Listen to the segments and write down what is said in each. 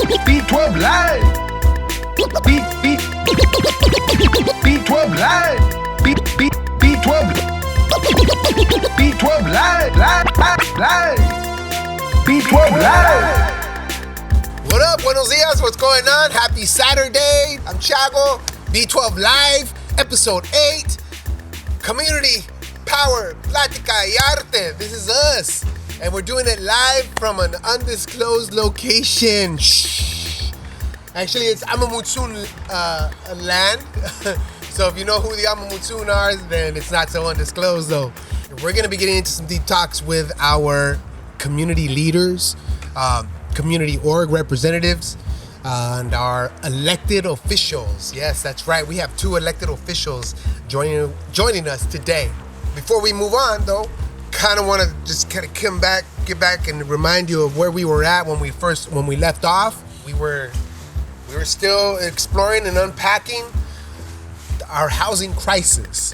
B12 Live. B12 Live. B12 Live. Live. B12 Live. What up? Buenos dias. What's going on? Happy Saturday. I'm Chago. B12 Live, episode 8. Community power, platica y arte. This is us. And we're doing it live from an undisclosed location. Shh. Actually, it's Amamutsun land. So if you know who the Amamutsun are, then it's not so undisclosed though. We're going to be getting into some deep talks with our community leaders, community org representatives, and our elected officials. Yes, that's right. We have 2 elected officials joining us today. Before we move on, though, kind of want to just kind of get back and remind you of where we were at when we left off. We were still exploring and unpacking our housing crisis.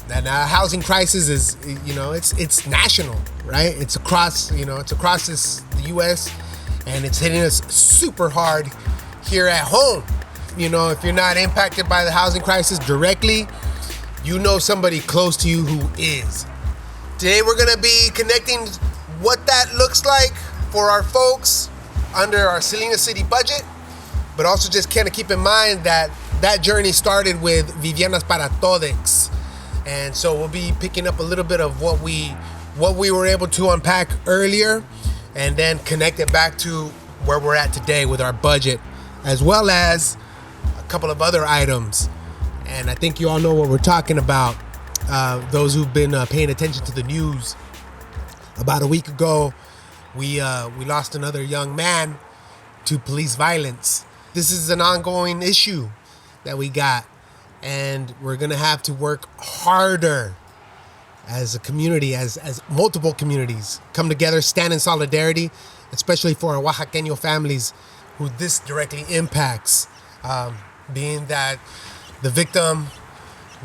And our housing crisis is, it's national, right? It's across the U.S. and it's hitting us super hard here at home. If you're not impacted by the housing crisis directly, you know somebody close to you who is. Today we're gonna be connecting what that looks like for our folks under our Salinas City budget, but also just kind of keep in mind that journey started with Viviendas para Todos. And so we'll be picking up a little bit of what we were able to unpack earlier and then connect it back to where we're at today with our budget, as well as a couple of other items. And I think you all know what we're talking about. Those who've been paying attention to the news. About a week ago, we lost another young man to police violence. This is an ongoing issue that we got, and we're gonna have to work harder as a community, as multiple communities come together, stand in solidarity, especially for our Oaxaqueño families who this directly impacts, being that the victim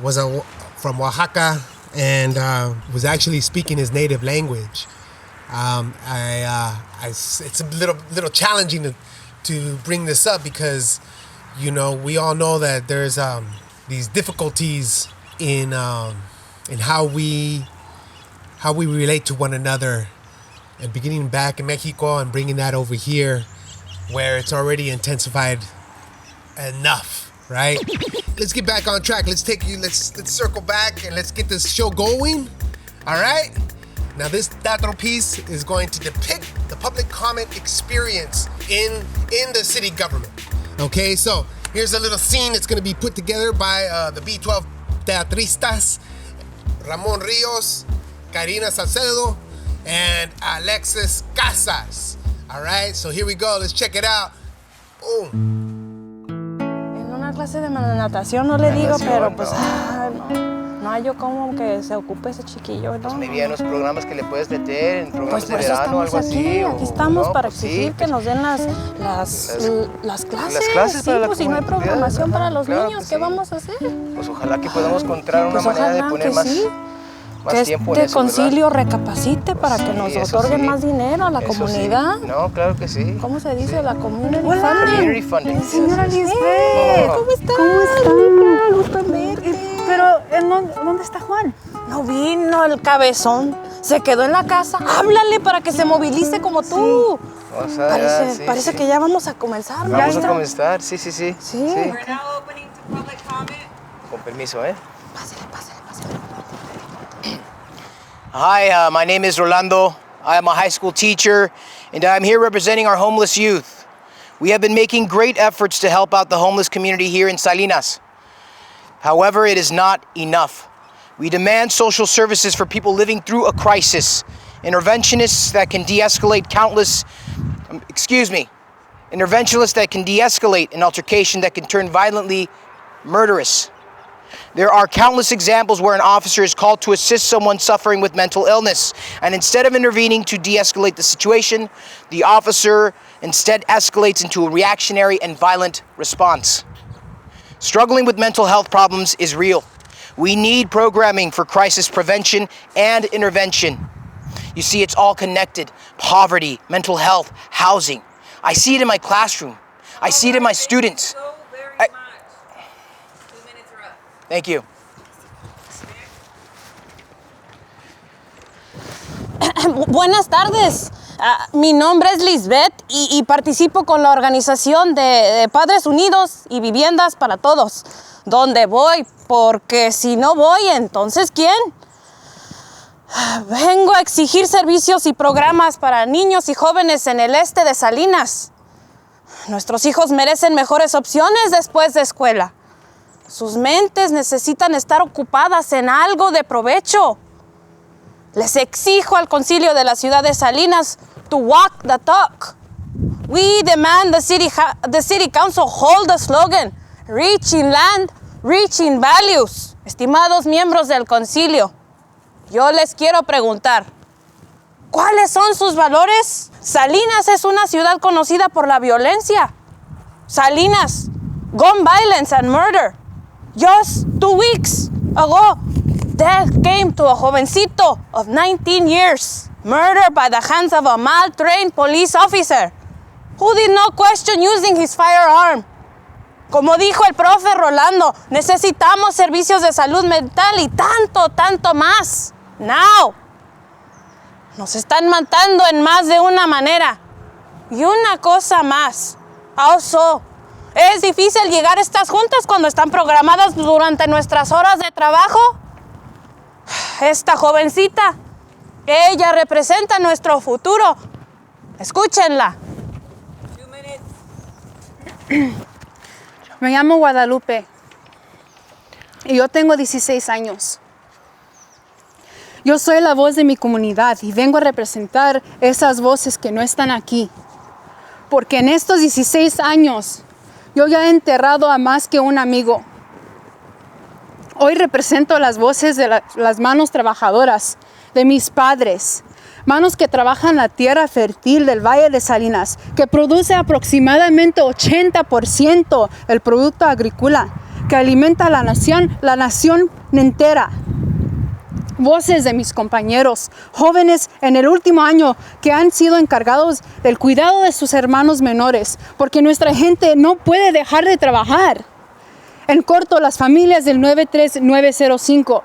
was from Oaxaca and was actually speaking his native language. It's a little challenging to bring this up because, we all know that there's these difficulties in how we relate to one another, and beginning back in Mexico and bringing that over here where it's already intensified enough, right? Let's get back on track. Let's circle back and let's get this show going. All right? Now this teatro piece is going to depict the public comment experience in the city government. Okay, so here's a little scene. It's going to be put together by the B12 teatristas, Ramon Rios, Karina Salcedo, and Alexis Casas. All right, so here we go. Let's check it out. Oh. En una clase de natación no le digo, pero pues no hay yo como que se ocupe ese chiquillo, ¿no? Pues maybe en los programas que le puedes meter, en programas pues de verano o algo aquí, así. Aquí estamos no, para pues exigir que nos den las clases. Las clases sí, para pues si no hay programación para los niños, ¿qué vamos a hacer? Pues ojalá que podamos encontrar una manera de poner más tiempo en eso, concilio recapacite para que nos otorguen más dinero a la comunidad. Sí. No, claro que sí. ¿Cómo se dice? La community funding. Community funding. Señora Lisbeth, ¿cómo estás? ¿Cómo estás? Gusto en verte. Pero, ¿dónde está Juan? No vino el cabezón. Se quedó en la casa. Háblale para que se movilice como tú. Sí. O sea, parece que ya vamos a comenzar. Vamos a comenzar, sí. Sí. We're now opening to public comment. Con permiso, Pásale. Hi, my name is Rolando. I am a high school teacher, and I'm here representing our homeless youth. We have been making great efforts to help out the homeless community here in Salinas. However, it is not enough. We demand social services for people living through a crisis, interventionists that can de-escalate an altercation that can turn violently murderous. There are countless examples where an officer is called to assist someone suffering with mental illness, and instead of intervening to de-escalate the situation, the officer instead escalates into a reactionary and violent response. Struggling with mental health problems is real. We need programming for crisis prevention and intervention. You see, it's all connected. Poverty, mental health, housing. I see it in my classroom. I see it in my students. So very I- much. 2 minutes are up. Thank you. Buenas tardes. Mi nombre es Lisbeth y participo con la organización de Padres Unidos y Viviendas para Todos. ¿Dónde voy? Porque si no voy, entonces ¿quién? Vengo a exigir servicios y programas para niños y jóvenes en el este de Salinas. Nuestros hijos merecen mejores opciones después de escuela. Sus mentes necesitan estar ocupadas en algo de provecho. Les exijo al concilio de la ciudad de Salinas to walk the talk. We demand the city council hold the slogan, reaching land, reaching values. Estimados miembros del concilio, yo les quiero preguntar, ¿cuáles son sus valores? Salinas es una ciudad conocida por la violencia. Salinas, gun violence and murder. Just 2 weeks ago, death came to a jovencito of 19 years, murdered by the hands of a mal-trained police officer who did not question using his firearm. Como dijo el profe Rolando, necesitamos servicios de salud mental y tanto más. Now. Nos están matando en más de una manera. Y una cosa más. Also, es difícil llegar a estas juntas cuando están programadas durante nuestras horas de trabajo. Esta jovencita, ella representa nuestro futuro. Escúchenla. 2 minutes. Me llamo Guadalupe y yo tengo 16 años. Yo soy la voz de mi comunidad y vengo a representar esas voces que no están aquí. Porque en estos 16 años yo ya he enterrado a más que un amigo. Hoy represento las voces de las manos trabajadoras, de mis padres. Manos que trabajan la tierra fértil del Valle de Salinas, que produce aproximadamente 80% del producto agrícola, que alimenta a la nación entera. Voces de mis compañeros, jóvenes en el último año que han sido encargados del cuidado de sus hermanos menores, porque nuestra gente no puede dejar de trabajar. En corto, las familias del 93905.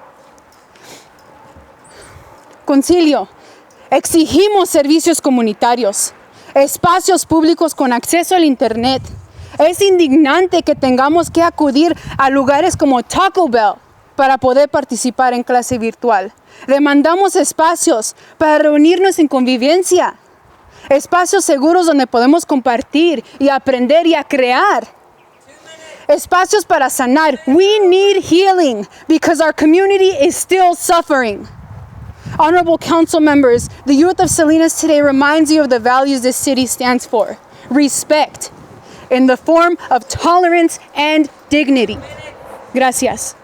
Concilio, exigimos servicios comunitarios, espacios públicos con acceso al internet. Es indignante que tengamos que acudir a lugares como Taco Bell para poder participar en clase virtual. Demandamos espacios para reunirnos en convivencia, espacios seguros donde podemos compartir y aprender y a crear. Espacios para sanar. We need healing because our community is still suffering. Honorable council members, the youth of Salinas today reminds you of the values this city stands for. Respect in the form of tolerance and dignity. Gracias.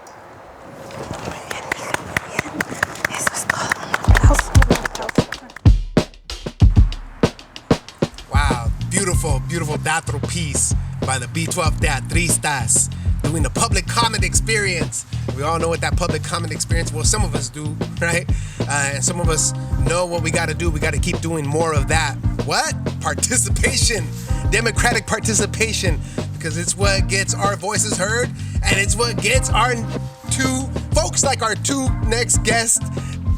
Wow, beautiful teatro piece by the B12 Teatristas, doing the public comment experience. We all know what that public comment experience, well, some of us do, right? And some of us know what we gotta do. We gotta keep doing more of that. What? Participation, democratic participation, because it's what gets our voices heard, and it's what gets our two folks like our two next guests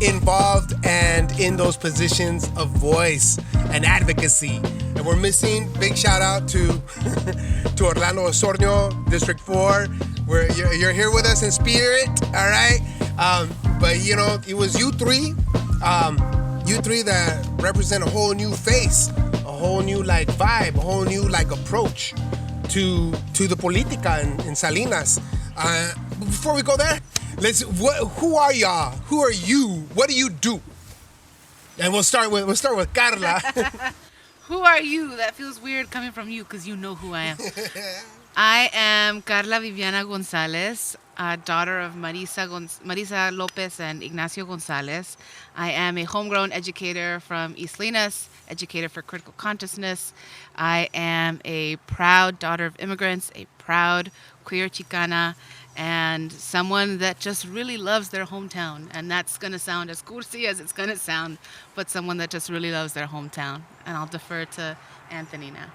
involved and in those positions of voice and advocacy. And we're missing, big shout out to to Orlando Osornio, District 4. You're here with us in spirit, all right? But you know, it was you three that represent a whole new face, a whole new like vibe, a whole new like approach to the politica in Salinas. Before we go there, who are y'all? Who are you? What do you do? And we'll start with Carla. Who are you? That feels weird coming from you because you know who I am. I am Carla Viviana Gonzalez, daughter of Marisa Lopez and Ignacio Gonzalez. I am a homegrown educator from East Salinas, educator for critical consciousness. I am a proud daughter of immigrants, a proud queer Chicana, and someone that just really loves their hometown. And that's going to sound as cursi as it's going to sound, but someone that just really loves their hometown. And I'll defer to Anthony now.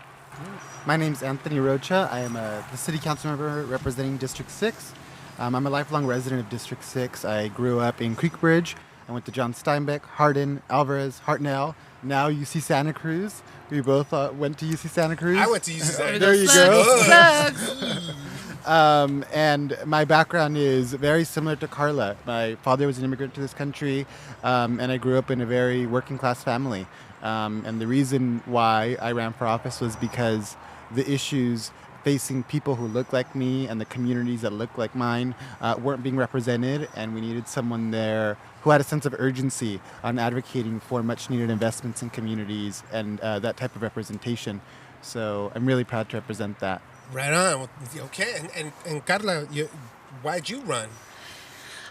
My name's Anthony Rocha. I am the city council member representing District 6. I'm a lifelong resident of District 6. I grew up in Creekbridge. I went to John Steinbeck, Hardin, Alvarez, Hartnell, now UC Santa Cruz. We both went to UC Santa Cruz. I went to UC Santa Cruz. There you go. Plugs. And my background is very similar to Carla. My father was an immigrant to this country, and I grew up in a very working class family. And the reason why I ran for office was because the issues facing people who look like me and the communities that look like mine weren't being represented, and we needed someone there who had a sense of urgency on advocating for much needed investments in communities and that type of representation. So I'm really proud to represent that. Right on. Okay. And Carla, why'd you run?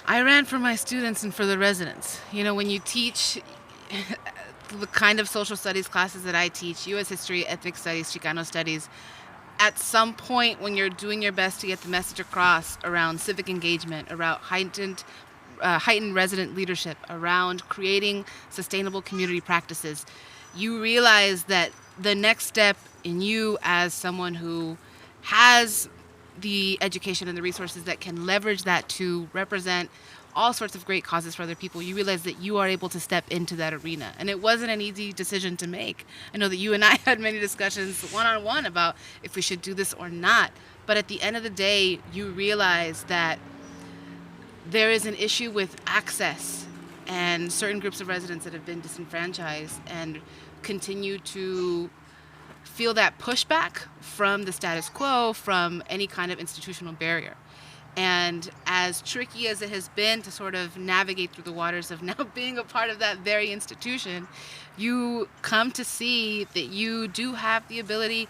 I ran for my students and for the residents. You know, when you teach the kind of social studies classes that I teach, U.S. history, ethnic studies, Chicano studies, at some point when you're doing your best to get the message across around civic engagement, around heightened resident leadership, around creating sustainable community practices, you realize that the next step in you as someone who has the education and the resources that can leverage that to represent all sorts of great causes for other people, you realize that you are able to step into that arena. And it wasn't an easy decision to make. I know that you and I had many discussions one-on-one about if we should do this or not. But at the end of the day, you realize that there is an issue with access and certain groups of residents that have been disenfranchised and continue to feel that pushback from the status quo, from any kind of institutional barrier. And as tricky as it has been to sort of navigate through the waters of now being a part of that very institution, you come to see that you do have the ability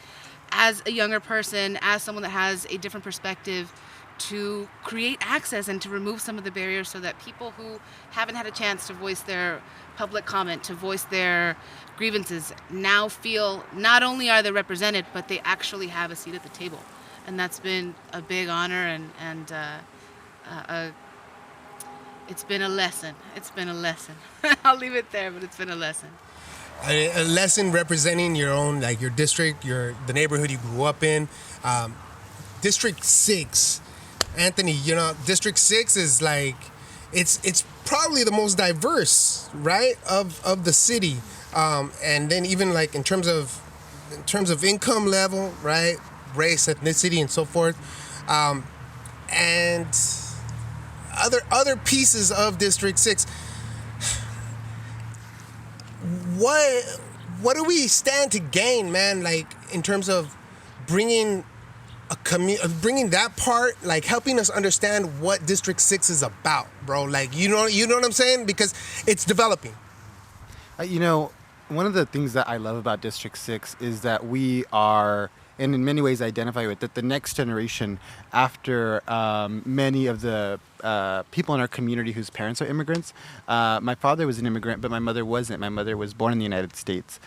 as a younger person, as someone that has a different perspective, to create access and to remove some of the barriers so that people who haven't had a chance to voice their public comment, to voice their grievances, now feel not only are they represented, but they actually have a seat at the table. And that's been a big honor, and it's been a lesson. It's been a lesson. I'll leave it there, but it's been a lesson. A lesson representing your own, like your district, the neighborhood you grew up in. District 6, Anthony, you know, District 6 is like, it's probably the most diverse, right, of the city. And then even like in terms of income level, right, race, ethnicity, and so forth, and other pieces of District 6. What do we stand to gain, man? Like in terms of bringing bringing that part, like helping us understand what District 6 is about, bro. Like you know what I'm saying? Because it's developing. You know, one of the things that I love about District 6 is that we are, and in many ways identify with, that the next generation after many of the people in our community whose parents are immigrants. My father was an immigrant, but my mother wasn't. My mother was born in the United States.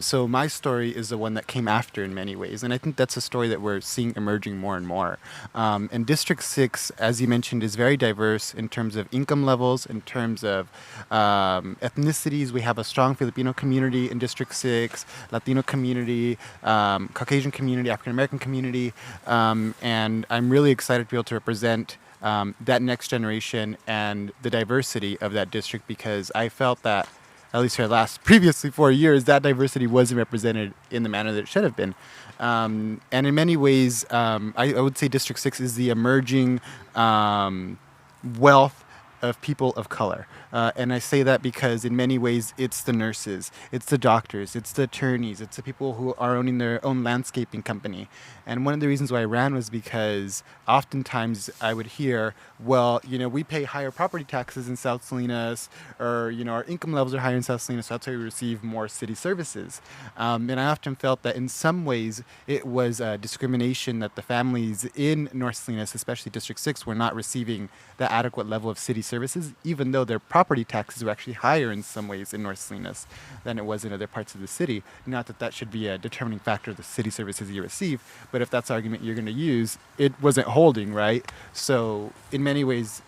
So my story is the one that came after in many ways. And I think that's a story that we're seeing emerging more and more. And District 6, as you mentioned, is very diverse in terms of income levels, in terms of ethnicities. We have a strong Filipino community in District 6, Latino community, Caucasian community, African American community. And I'm really excited to be able to represent that next generation and the diversity of that district, because I felt that, at least for the last previously 4 years, that diversity wasn't represented in the manner that it should have been. And in many ways, I would say District 6 is the emerging wealth of people of color. And I say that because in many ways it's the nurses, it's the doctors, it's the attorneys, it's the people who are owning their own landscaping company. And one of the reasons why I ran was because oftentimes I would hear, well, you know, we pay higher property taxes in South Salinas, or, you know, our income levels are higher in South Salinas, so that's why we receive more city services. And I often felt that in some ways it was discrimination, that the families in North Salinas, especially District 6, were not receiving the adequate level of city services, even though their property taxes were actually higher in some ways in North Salinas than it was in other parts of the city. Not that that should be a determining factor of the city services you receive, but if that's the argument you're going to use, it wasn't holding, right? So in many ways,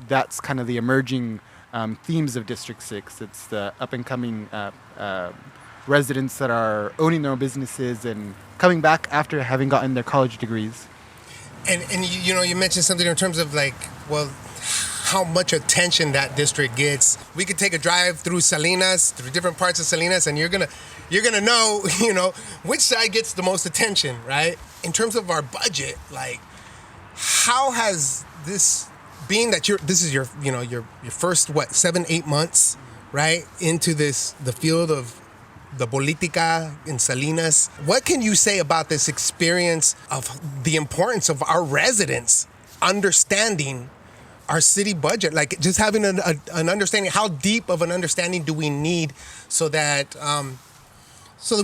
that's kind of the emerging themes of District 6. It's the up-and-coming residents that are owning their own businesses and coming back after having gotten their college degrees. And you mentioned something in terms of like, well, how much attention that district gets. We could take a drive through Salinas, through different parts of Salinas, and you're gonna know, which side gets the most attention, right? In terms of our budget, like, how has this, being that this is your first 7-8 months, right, into the field of the politica in Salinas, what can you say about this experience of the importance of our residents understanding our city budget, like just having an understanding? How deep of an understanding do we need so that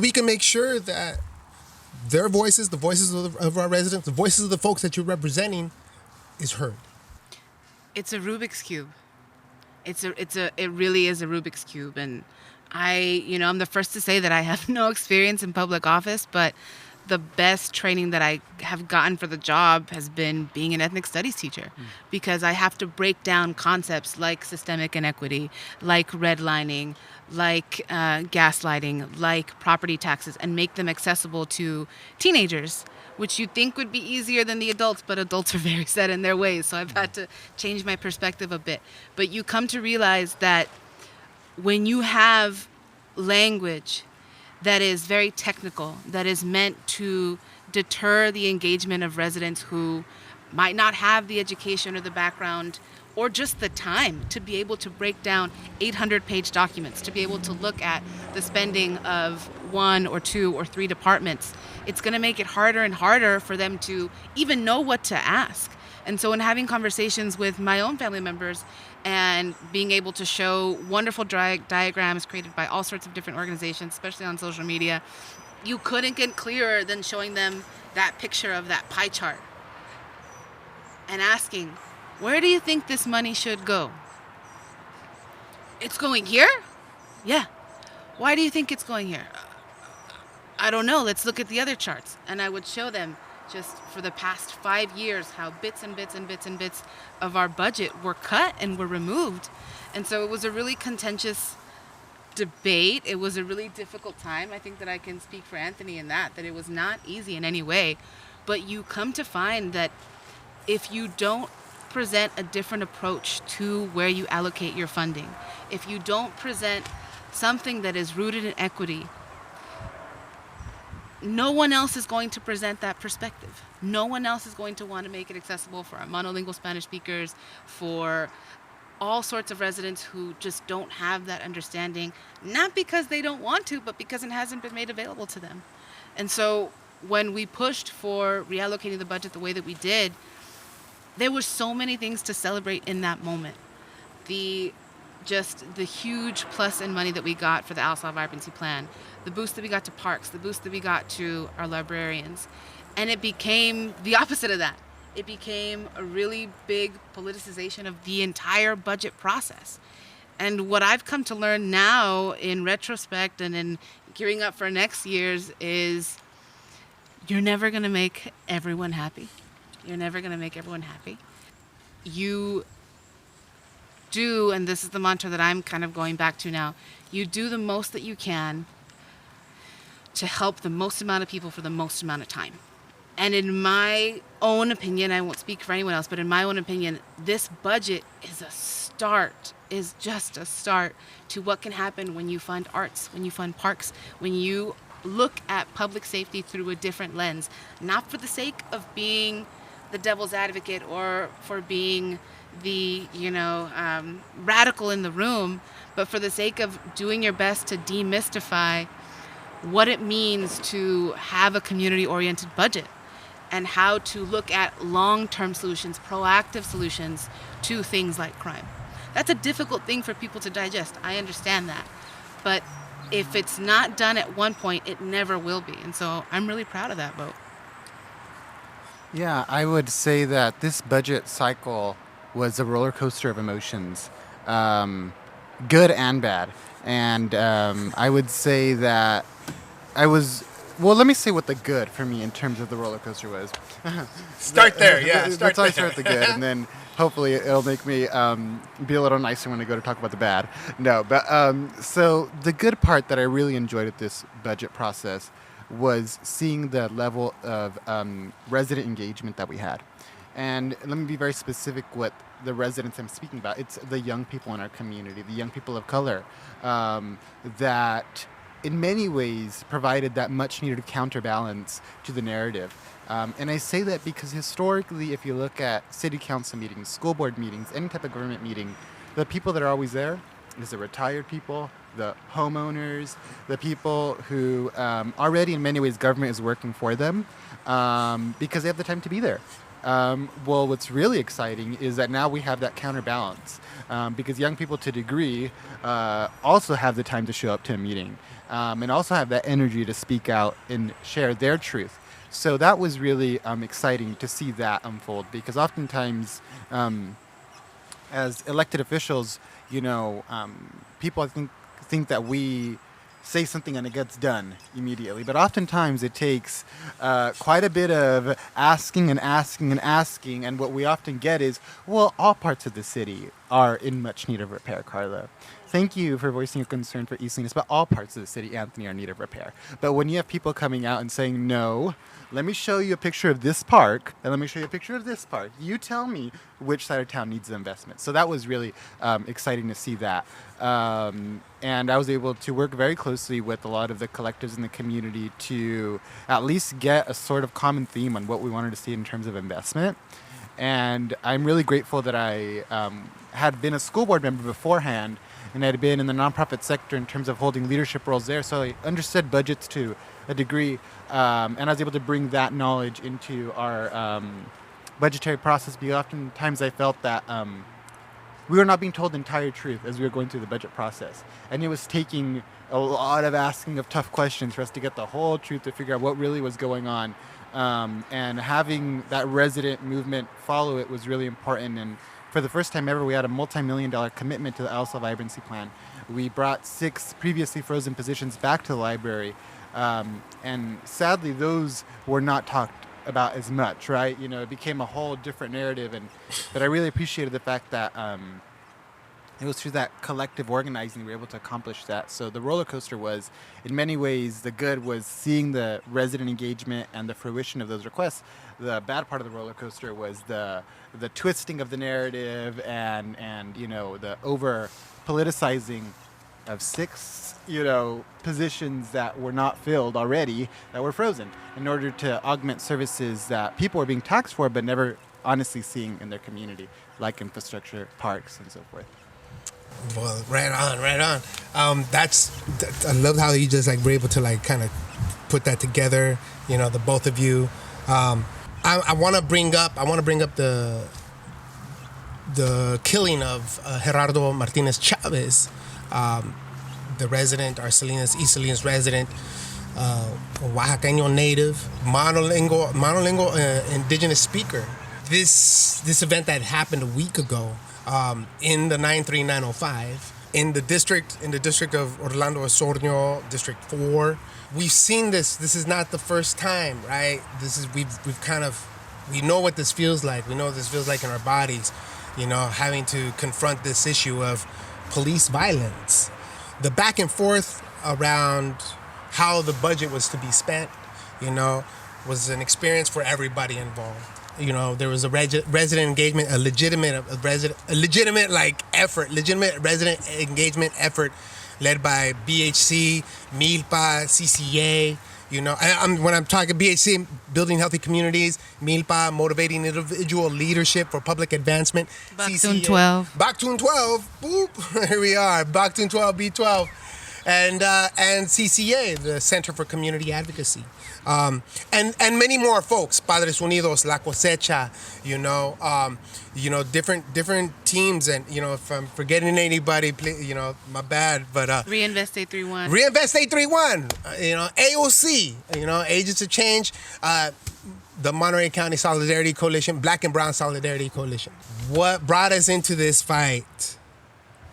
we can make sure that their voices, the voices of our residents, the voices of the folks that you're representing, is heard? It's a Rubik's Cube. It really is a Rubik's Cube. And I'm the first to say that I have no experience in public office, but the best training that I have gotten for the job has been being an ethnic studies teacher, because I have to break down concepts like systemic inequity, like redlining, like gaslighting, like property taxes, and make them accessible to teenagers, which you'd think would be easier than the adults, but adults are very set in their ways. So I've had to change my perspective a bit. But you come to realize that when you have language that is very technical, that is meant to deter the engagement of residents who might not have the education or the background or just the time to be able to break down 800-page documents, to be able to look at the spending of 1 or 2 or 3 departments, it's going to make it harder and harder for them to even know what to ask. And so in having conversations with my own family members and being able to show wonderful diagrams created by all sorts of different organizations, especially on social media, you couldn't get clearer than showing them that picture of that pie chart and asking, where do you think this money should go? It's going here? Yeah. Why do you think it's going here? I don't know. Let's look at the other charts. And I would show them just for the past 5 years how bits and bits and bits and bits of our budget were cut and were removed. And so it was a really contentious debate. It was a really difficult time. I think that I can speak for Anthony in that it was not easy in any way. But you come to find that if you don't present a different approach to where you allocate your funding, if you don't present something that is rooted in equity, no one else is going to present that perspective. No one else is going to want to make it accessible for our monolingual Spanish speakers, for all sorts of residents who just don't have that understanding, not because they don't want to, but because it hasn't been made available to them. And so when we pushed for reallocating the budget the way that we did, there were so many things to celebrate in that moment. The huge plus in money that we got for the Alsa Vibrancy Plan, the boost that we got to parks, the boost that we got to our librarians. And it became the opposite of that. It became a really big politicization of the entire budget process. And what I've come to learn now in retrospect and in gearing up for next year's is you're never going to make everyone happy. You're never going to make everyone happy. You do, and this is the mantra that I'm kind of going back to now, you do the most that you can to help the most amount of people for the most amount of time. And in my own opinion, I won't speak for anyone else, but in my own opinion, this budget is just a start to what can happen when you fund arts, when you fund parks, when you look at public safety through a different lens, not for the sake of being the devil's advocate or for being the radical in the room, but for the sake of doing your best to demystify what it means to have a community-oriented budget and how to look at long-term solutions, proactive solutions to things like crime. That's a difficult thing for people to digest. I understand that. But if it's not done at one point, it never will be. And so I'm really proud of that vote. Yeah, I would say that this budget cycle was a roller coaster of emotions, good and bad. And I would say that I was Well, let me say what the good for me in terms of the roller coaster was. Start there, yeah. Let's always start with the good, and then hopefully it'll make me be a little nicer when I go to talk about the bad. No, but so the good part that I really enjoyed at this budget process was seeing the level of resident engagement that we had. And let me be very specific what the residents I'm speaking about. It's the young people in our community, the young people of color, that in many ways provided that much needed counterbalance to the narrative. And I say that because historically, if you look at city council meetings, school board meetings, any type of government meeting, the people that are always there is the retired people, the homeowners, the people who already in many ways government is working for them because they have the time to be there. Well, what's really exciting is that now we have that counterbalance because young people to a degree also have the time to show up to a meeting and also have that energy to speak out and share their truth. So that was really exciting to see that unfold because oftentimes as elected officials, you know, people I think that we say something and it gets done immediately. But oftentimes it takes quite a bit of asking and asking and asking. And what we often get is, well, all parts of the city are in much need of repair, Carla. Thank you for voicing your concern for East Salinas, but all parts of the city, Anthony, are in need of repair. But when you have people coming out and saying, no, let me show you a picture of this park, and let me show you a picture of this park. You tell me which side of town needs the investment. So that was really exciting to see that. And I was able to work very closely with a lot of the collectives in the community to at least get a sort of common theme on what we wanted to see in terms of investment. And I'm really grateful that I had been a school board member beforehand and I had been in the nonprofit sector in terms of holding leadership roles there. So I understood budgets to a degree, and I was able to bring that knowledge into our budgetary process because oftentimes I felt that we were not being told the entire truth as we were going through the budget process. And it was taking a lot of asking of tough questions for us to get the whole truth to figure out what really was going on. And having that resident movement follow it was really important. And for the first time ever, we had a multi-million-dollar commitment to the Elsa Vibrancy Plan. We brought 6 previously frozen positions back to the library. And sadly, those were not talked about as much, right? You know, it became a whole different narrative. But I really appreciated the fact that it was through that collective organizing we were able to accomplish that. So the roller coaster was, in many ways, the good was seeing the resident engagement and the fruition of those requests. The bad part of the roller coaster was the twisting of the narrative and you know, the over politicizing of 6, you know, positions that were not filled already, that were frozen, in order to augment services that people were being taxed for but never honestly seeing in their community, like infrastructure, parks, and so forth. Well, right on. I love how you just like were able to like kind of put that together. You know, the both of you. I want to bring up the killing of Gerardo Martinez Chavez, the resident, our East Salinas resident, Oaxaqueño native, monolingual indigenous speaker. This event that happened a week ago. In the 93905, in the district of Orlando Osorno, District 4, we've seen this. This is not the first time, right? We know what this feels like. We know what this feels like in our bodies, you know, having to confront this issue of police violence. The back and forth around how the budget was to be spent, you know, was an experience for everybody involved. You know, there was a resident engagement, a legitimate resident engagement effort led by BHC, MILPA, CCA. You know, when I'm talking BHC, Building Healthy Communities, MILPA, Motivating Individual Leadership for Public Advancement. Bactun 12. Bactun 12, boop, here we are, Bactun 12, B12. And CCA, the Center for Community Advocacy. And many more folks, Padres Unidos, La Cosecha, different teams. And, you know, if I'm forgetting anybody, please, you know, my bad. But Reinvest 831. Reinvest 831, AOC, Agents of Change, the Monterey County Solidarity Coalition, Black and Brown Solidarity Coalition. What brought us into this fight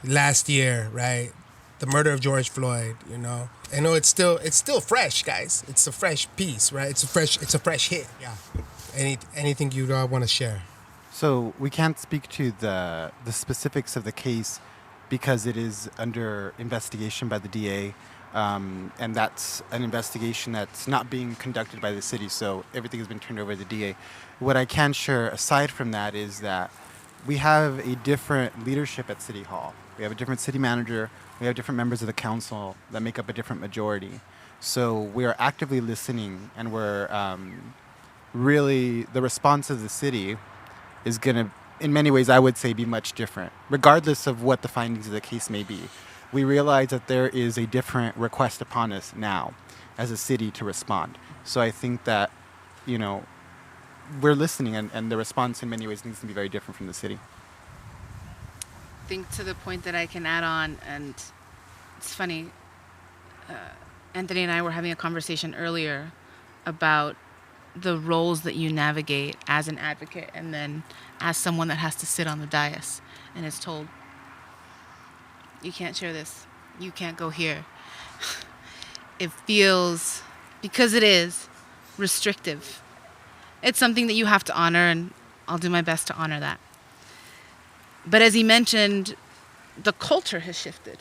last year, right? The murder of George Floyd, you know. I know it's still fresh, guys. It's a fresh piece, right? It's a fresh hit. Yeah. Anything you want to share? So we can't speak to the specifics of the case because it is under investigation by the DA, and that's an investigation that's not being conducted by the city. So everything has been turned over to the DA. What I can share aside from that is that we have a different leadership at City Hall. We have a different city manager. We have different members of the council that make up a different majority. So we are actively listening, and we're really the response of the city is going to, in many ways, I would say, be much different, regardless of what the findings of the case may be. We realize that there is a different request upon us now as a city to respond. So I think that, we're listening, and the response in many ways needs to be very different from the city. I think to the point that I can add on, and it's funny, Anthony and I were having a conversation earlier about the roles that you navigate as an advocate and then as someone that has to sit on the dais and is told, you can't share this, you can't go here. It feels, because it is, restrictive. It's something that you have to honor, and I'll do my best to honor that. But as he mentioned, the culture has shifted.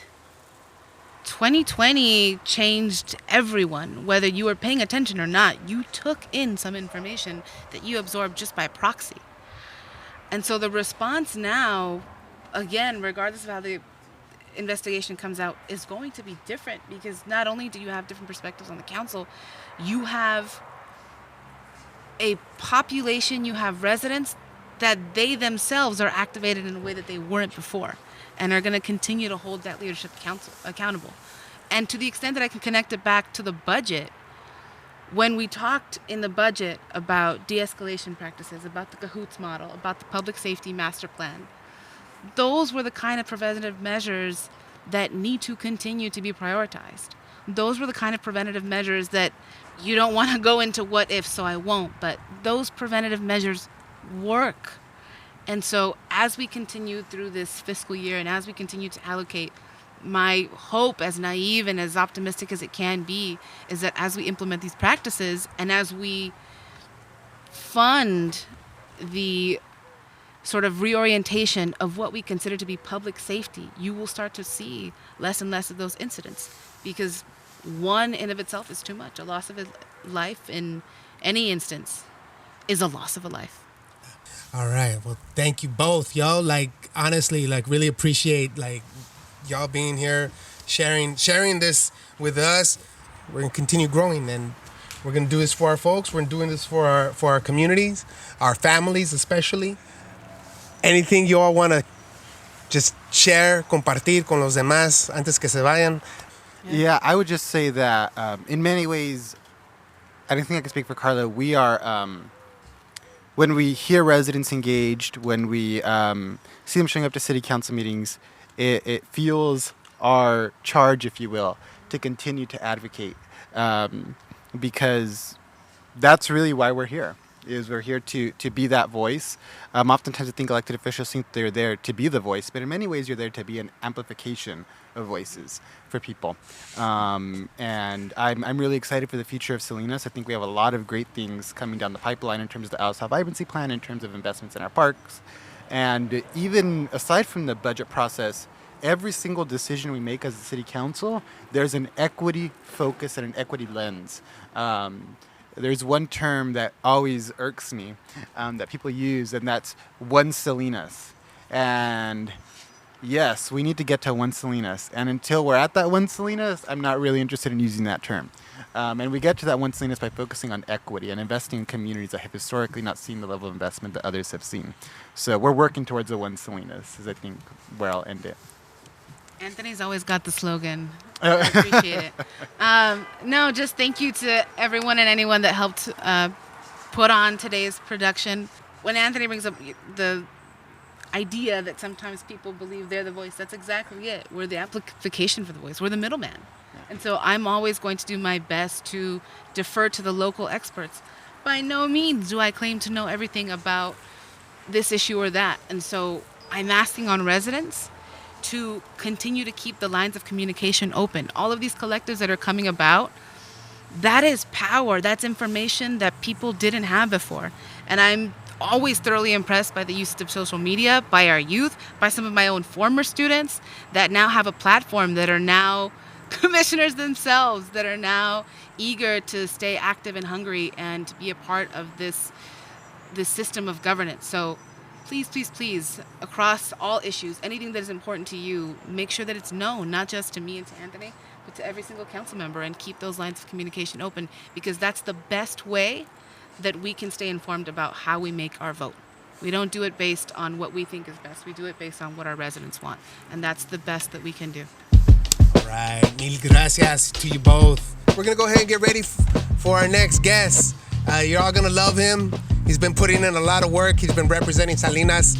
2020 changed everyone. Whether you were paying attention or not, you took in some information that you absorbed just by proxy. And so the response now, again, regardless of how the investigation comes out, is going to be different, because not only do you have different perspectives on the council, you have a population, you have residents that they themselves are activated in a way that they weren't before, and are going to continue to hold that leadership accountable. And to the extent that I can connect it back to the budget, when we talked in the budget about de-escalation practices, about the CAHOOTS model, about the public safety master plan, those were the kind of preventative measures that need to continue to be prioritized. Those were the kind of preventative measures that you don't want to go into what if, so I won't, but those preventative measures work. And so as we continue through this fiscal year, and as we continue to allocate, my hope, as naive and as optimistic as it can be, is that as we implement these practices and as we fund the sort of reorientation of what we consider to be public safety, you will start to see less and less of those incidents, because one in of itself is too much. A loss of a life in any instance is a loss of a life. All right. Well, thank you both, y'all. Honestly, really appreciate y'all being here, sharing this with us. We're gonna continue growing, and we're gonna do this for our folks. We're doing this for our communities, our families especially. Anything you all want to just share, compartir con los demás antes que se vayan? Yeah, I would just say that in many ways, I don't think I can speak for Carla. We are, when we hear residents engaged, when we see them showing up to city council meetings, it fuels our charge, if you will, to continue to advocate, because that's really why we're here. We're here to be that voice. Oftentimes I think elected officials think they're there to be the voice, but in many ways you're there to be an amplification of voices for people. And I'm really excited for the future of Salinas. I think we have a lot of great things coming down the pipeline in terms of the South Vibrancy Plan, in terms of investments in our parks. And even aside from the budget process, every single decision we make as a city council, there's an equity focus and an equity lens. There's one term that always irks me that people use, and that's one Salinas. And yes, we need to get to one Salinas. And until we're at that one Salinas, I'm not really interested in using that term. And we get to that one Salinas by focusing on equity and investing in communities that have historically not seen the level of investment that others have seen. So we're working towards the one Salinas, is I think where I'll end it. Anthony's always got the slogan. I appreciate it. No, just thank you to everyone and anyone that helped put on today's production. When Anthony brings up the idea that sometimes people believe they're the voice, that's exactly it. We're the amplification for the voice. We're the middleman. And so I'm always going to do my best to defer to the local experts. By no means do I claim to know everything about this issue or that. And so I'm asking on residents to continue to keep the lines of communication open. All of these collectives that are coming about, that is power. That's information that people didn't have before. And I'm always thoroughly impressed by the use of social media, by our youth, by some of my own former students that now have a platform, that are now commissioners themselves, that are now eager to stay active and hungry and to be a part of this system of governance. So please, please, please, across all issues, anything that is important to you, make sure that it's known, not just to me and to Anthony, but to every single council member, and keep those lines of communication open, because that's the best way that we can stay informed about how we make our vote. We don't do it based on what we think is best. We do it based on what our residents want, and that's the best that we can do. All right, mil gracias to you both. We're gonna go ahead and get ready for our next guest. You're all gonna love him. He's been putting in a lot of work. He's been representing Salinas,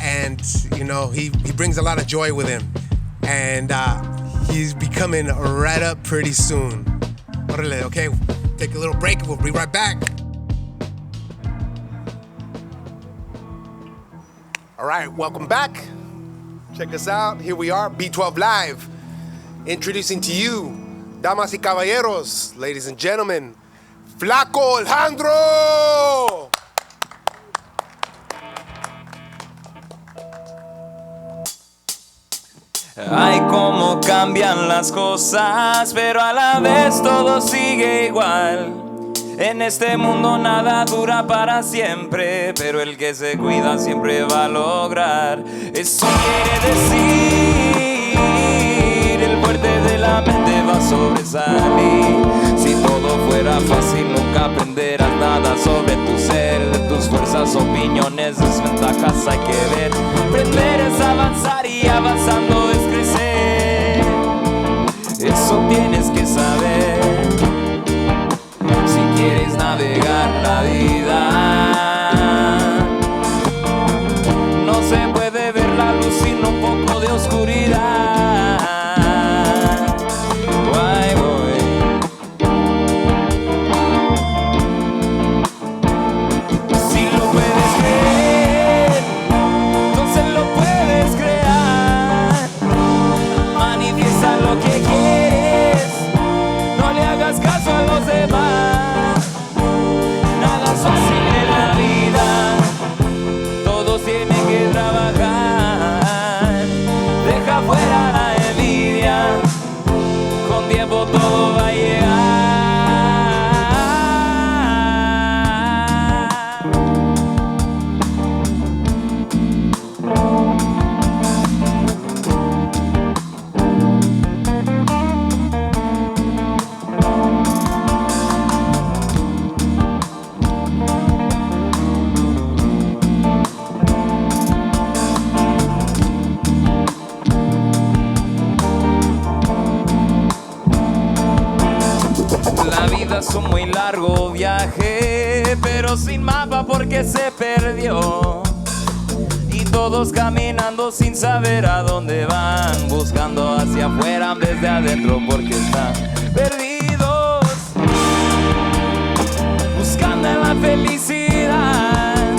and you know he brings a lot of joy with him. And he's be coming right up pretty soon. Orale, okay, take a little break and we'll be right back. All right, welcome back. Check us out. Here we are, B12 Live. Introducing to you, damas y caballeros, ladies and gentlemen, Flaco Alejandro! Ay, cómo cambian las cosas, pero a la vez todo sigue igual. En este mundo nada dura para siempre, pero el que se cuida siempre va a lograr. Eso quiere decir, el fuerte de la mente va a sobresalir. Si todo fuera fácil, nunca aprenderás nada sobre tu ser, tus fuerzas, opiniones, desventajas hay que ver. Aprender es avanzar y avanzando es crecer. Eso tienes que saber. Si quieres navegar la vida, no se puede ver la luz sin un poco de oscuridad. Ahí voy. Si lo puedes creer, entonces lo puedes crear. Manifiesta lo que quieres, no le hagas caso a los demás. Nada es fácil en la vida, todos tienen que trabajar. Deja fuera la envidia, con tiempo todo va a llegar. La vida es un muy largo viaje, pero sin mapa porque se perdió. Y todos caminando sin saber a dónde van, buscando hacia afuera desde adentro porque están perdidos. Buscando en la felicidad,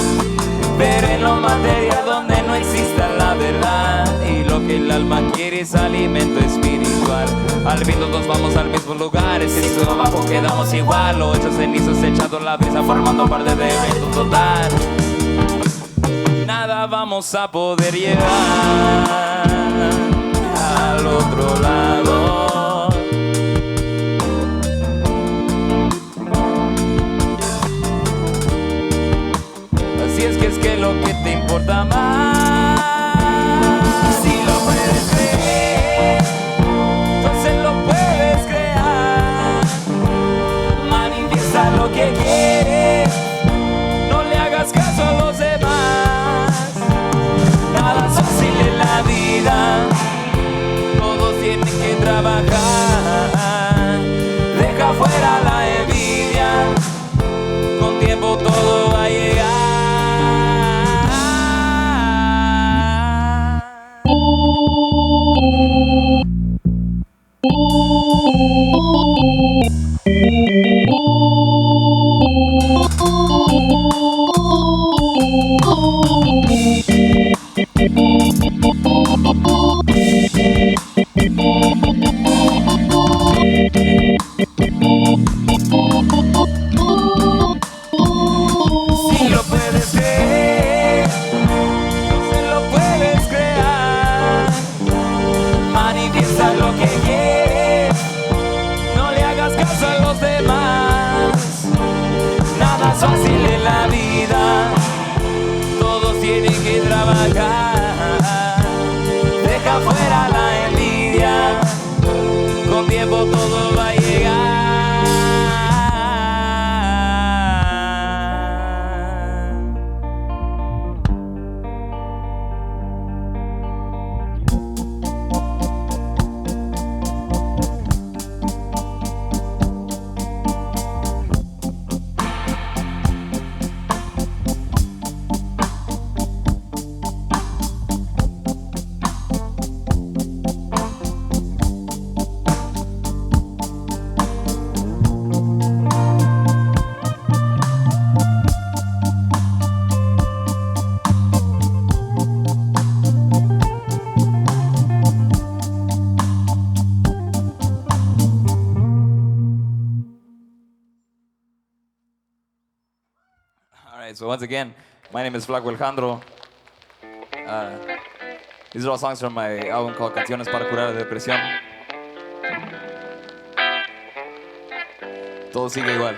pero en lo material donde no existe la verdad. Y lo que el alma quiere es alimento espiritual. Al fin todos vamos al mismo lugar, si sube abajo quedamos igual. Lo hechos cenizos echando la brisa, formando parte de esto total. Nada vamos a poder llegar al otro lado. Así es que lo que te importa más. Si lo puedes creer, entonces lo puedes crear. Manifiesta lo que quieres, no le hagas caso a los demás. Nada es fácil en la vida, todos tienen que trabajar. Deja fuera la envidia, con tiempo todo va a llegar. caso a los demás. Nada es fácil en la vida, todos tienen que trabajar. Deja fuera la envidia, con tiempo todo va a llegar. So once again, my name is Flaco Alejandro. These are all songs from my album called Canciones para curar la depresión. Todo sigue igual.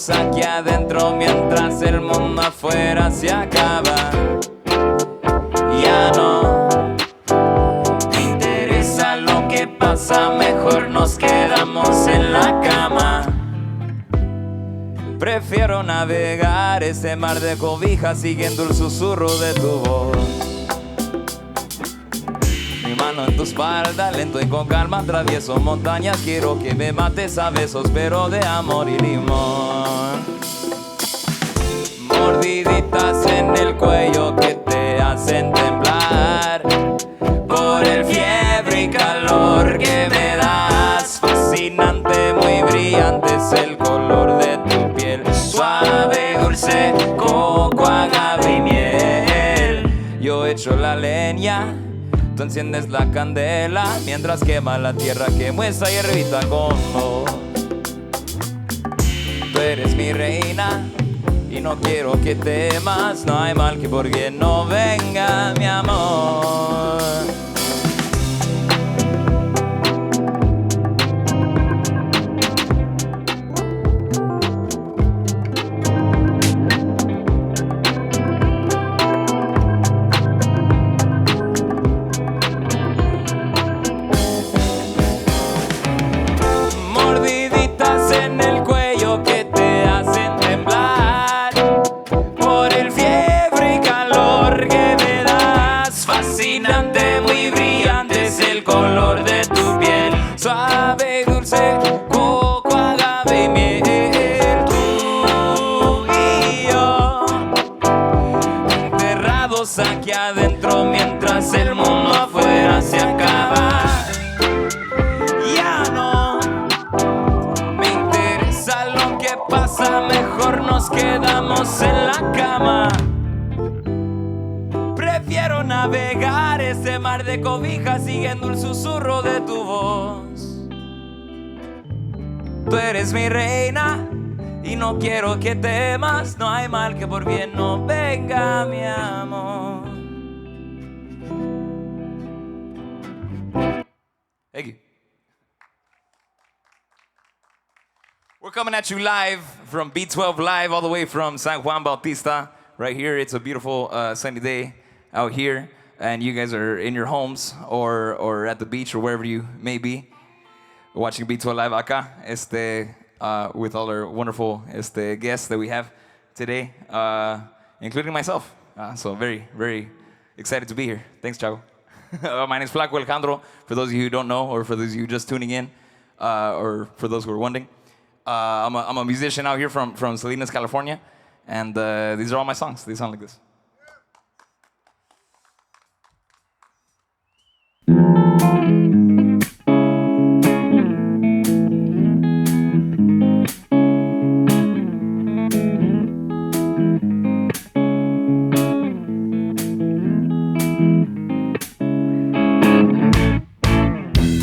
Aquí adentro mientras el mundo afuera se acaba. Ya no me interesa lo que pasa, mejor nos quedamos en la cama. Prefiero navegar ese mar de cobijas siguiendo el susurro de tu voz. Mi mano en tu espalda, lento y con calma atravieso montañas. Quiero que me mates a besos, pero de amor y limón. Mordiditas en el cuello que te hacen temblar por el fiebre y calor que me das. Fascinante, muy brillante es el color de tu piel. Suave, dulce, coco, agave y miel. Yo echo la leña, tú enciendes la candela, mientras quema la tierra que muestra hierbita como. Tú eres mi reina y no quiero que temas, no hay mal que por bien no venga, mi amor. Mordiditas en el cuello que te hacen temblar por el fiebre y calor que me das. Fascinante, muy brillante es el color de tu piel. Suave y dulce, coco, agave y miel. Tú y yo, enterrados aquí adentro mientras el mundo afuera se acaba. Ya no me interesa lo que pasa, mejor nos quedamos en la cama. Prefiero navegar ese mar de cobijas siguiendo el susurro de tu voz. Tú eres mi reina y no quiero que temas, no hay mal que por bien no venga, mi amor. Thank you. We're coming at you live from B12 Live, all the way from San Juan Bautista. Right here, it's a beautiful sunny day out here, and you guys are in your homes or at the beach or wherever you may be, watching B12 Live acá, with all our wonderful guests that we have today, including myself. So very, very excited to be here. Thanks, Chavo. My name is Flaco Alejandro, for those of you who don't know, or for those of you just tuning in, or for those who are wondering. I'm a musician out here from Salinas, California, and these are all my songs. They sound like this.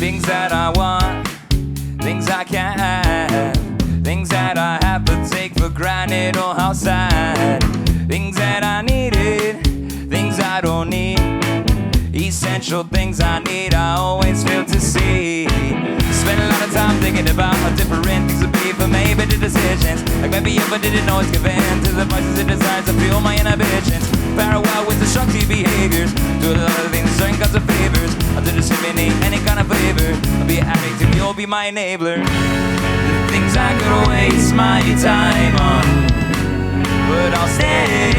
Things that I want, things I can't have, things that I have to take for granted. Oh, how sad. Things that I needed, things I don't need. Essential things I need, I always fail to see. Spend a lot of time thinking about how different things would be for maybe the decisions. Like maybe if I didn't always give in to the voices and desires to feel my inhibitions. Parallel with destructive behaviors. Do a lot of things, certain kinds of favors. I'll do discriminate any kind of flavor. I'll be an addict and you'll be my enabler. The things I could waste my time on, but I'll stay.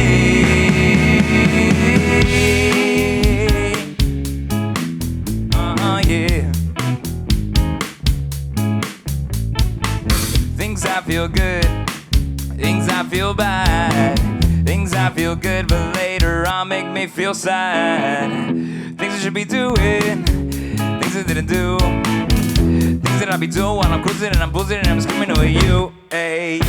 Yeah. Things I feel good, things I feel bad, things I feel good, but later on make me feel sad. Things I should be doing, things I didn't do, things that I'll be doing while I'm cruising and I'm boozing and I'm screaming at you. Hey.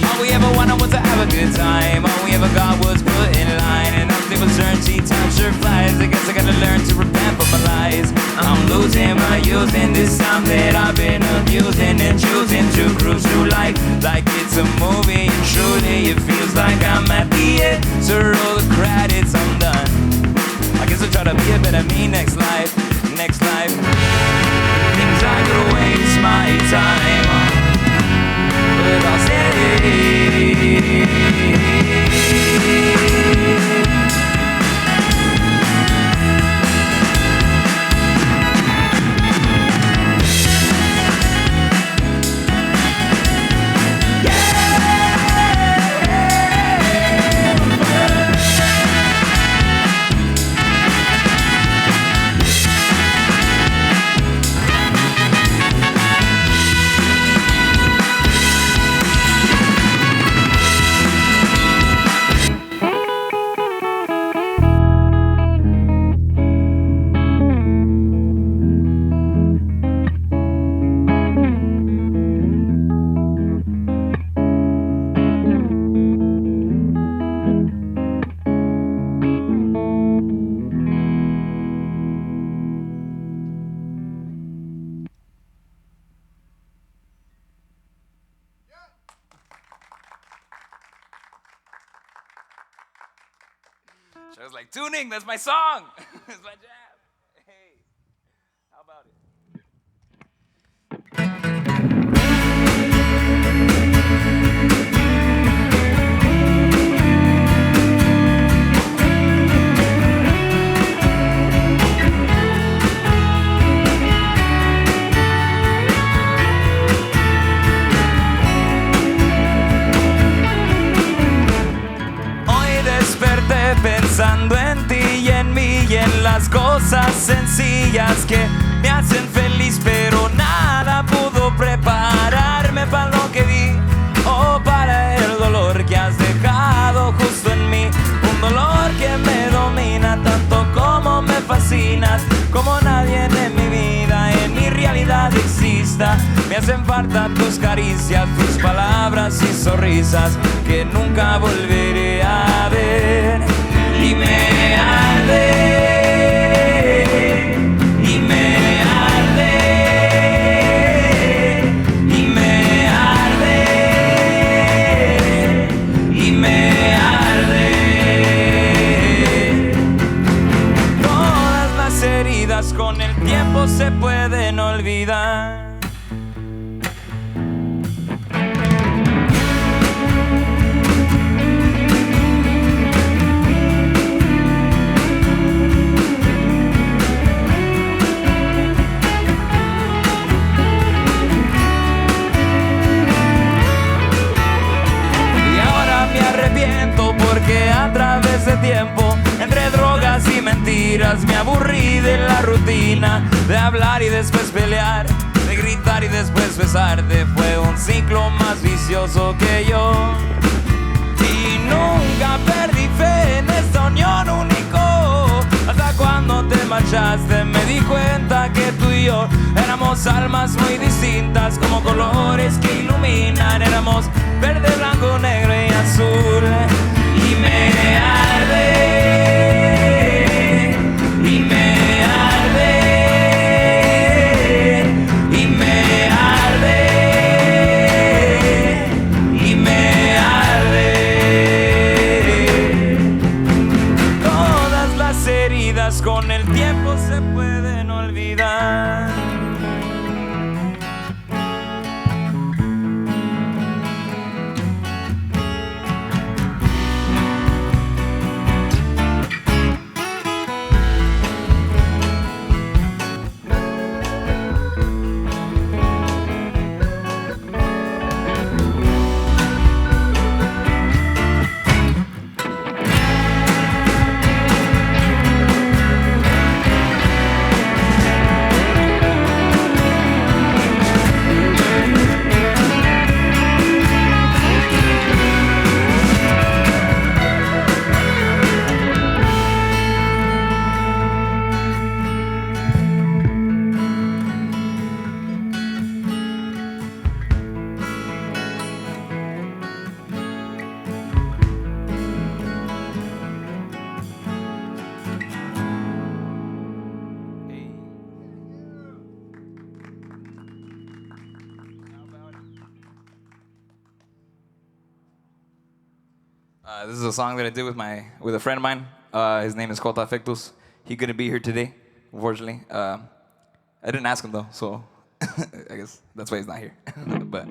All we ever wanted was to have a good time. All we ever got was put in line, and nothing was certainty. Time sure flies. I guess I gotta learn to repent for my lies. I'm losing by using this time that I've been abusing and choosing to cruise through life like it's a movie. And truly, it feels like I'm at the end. So roll the credits, I'm done. I guess I'll try to be a better me next life. Next life. Things I could waste my time on, but I'll stay. I was like, tuning, that's my song. That's my jam. Hey, how about it? Pensando en ti y en mí y en las cosas sencillas que me hacen feliz, pero nada pudo prepararme para lo que vi o para el dolor que has dejado justo en mí. Un dolor que me domina tanto como me fascinas, como nadie en mi vida, en mi realidad exista. Me hacen falta tus caricias, tus palabras y sonrisas que nunca volveré a ver. Y me arde, y me arde, y me arde, y me arde. Todas las heridas con el tiempo se pueden olvidar. Porque a través de tiempo, entre drogas y mentiras, me aburrí de la rutina, de hablar y después pelear, de gritar y después besarte. Fue un ciclo más vicioso que yo. Y nunca perdí fe en esta unión único, hasta cuando te marchaste me di cuenta que tú y yo éramos almas muy distintas, como colores que iluminan. Éramos verde, blanco, negro y azul. Y me arde, y me arde, This is a song that I did with a friend of mine. His name is Kota Fectus. He couldn't be here today, unfortunately. I didn't ask him though, so I guess that's why he's not here. But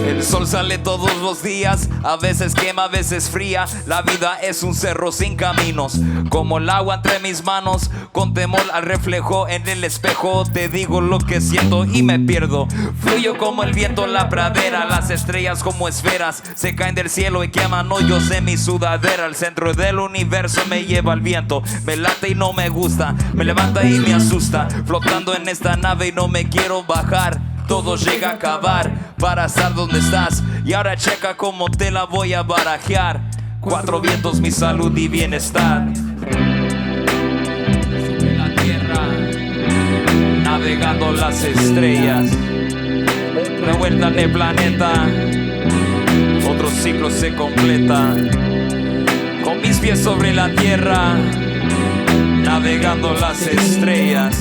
el sol sale todos los días, a veces quema, a veces fría. La vida es un cerro sin caminos, como el agua entre mis manos. Con temor al reflejo en el espejo, te digo lo que siento y me pierdo. Fluyo como el viento en la pradera, las estrellas como esferas se caen del cielo y queman hoyos en mi sudadera. El centro del universo me lleva el viento, me late y no me gusta, me levanta y me asusta. Flotando en esta nave y no me quiero bajar. Todo llega a acabar para estar donde estás. Y ahora checa cómo te la voy a barajear. 4 vientos, mi salud y bienestar. Sobre la tierra, navegando las estrellas. Otra vuelta en el planeta, otro ciclo se completa. Con mis pies sobre la tierra, navegando las estrellas.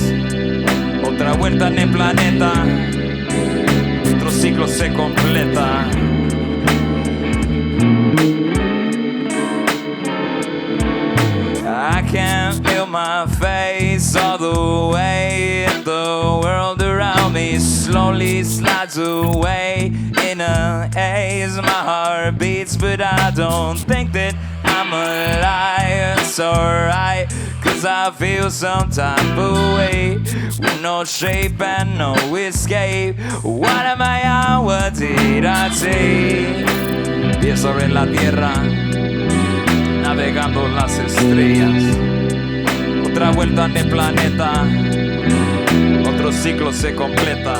Otra vuelta en el planeta, otro ciclo se completa. I can feel my face all the way. The world around me slowly slides away. In a haze, my heart beats, but I don't think that I'm alive. It's alright, 'cause I feel some type of way, with no shape and no escape. What am I on? What did I say? Pies sobre la tierra, navegando las estrellas. Otra vuelta en el planeta, otro ciclo se completa.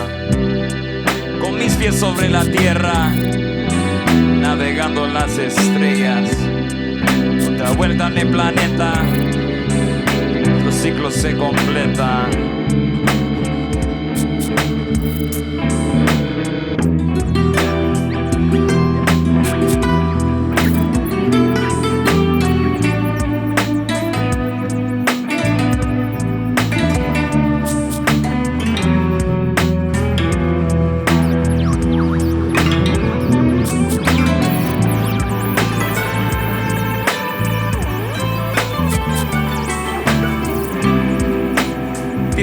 Con mis pies sobre la tierra, navegando las estrellas. Otra vuelta en el planeta, otro ciclo se completa.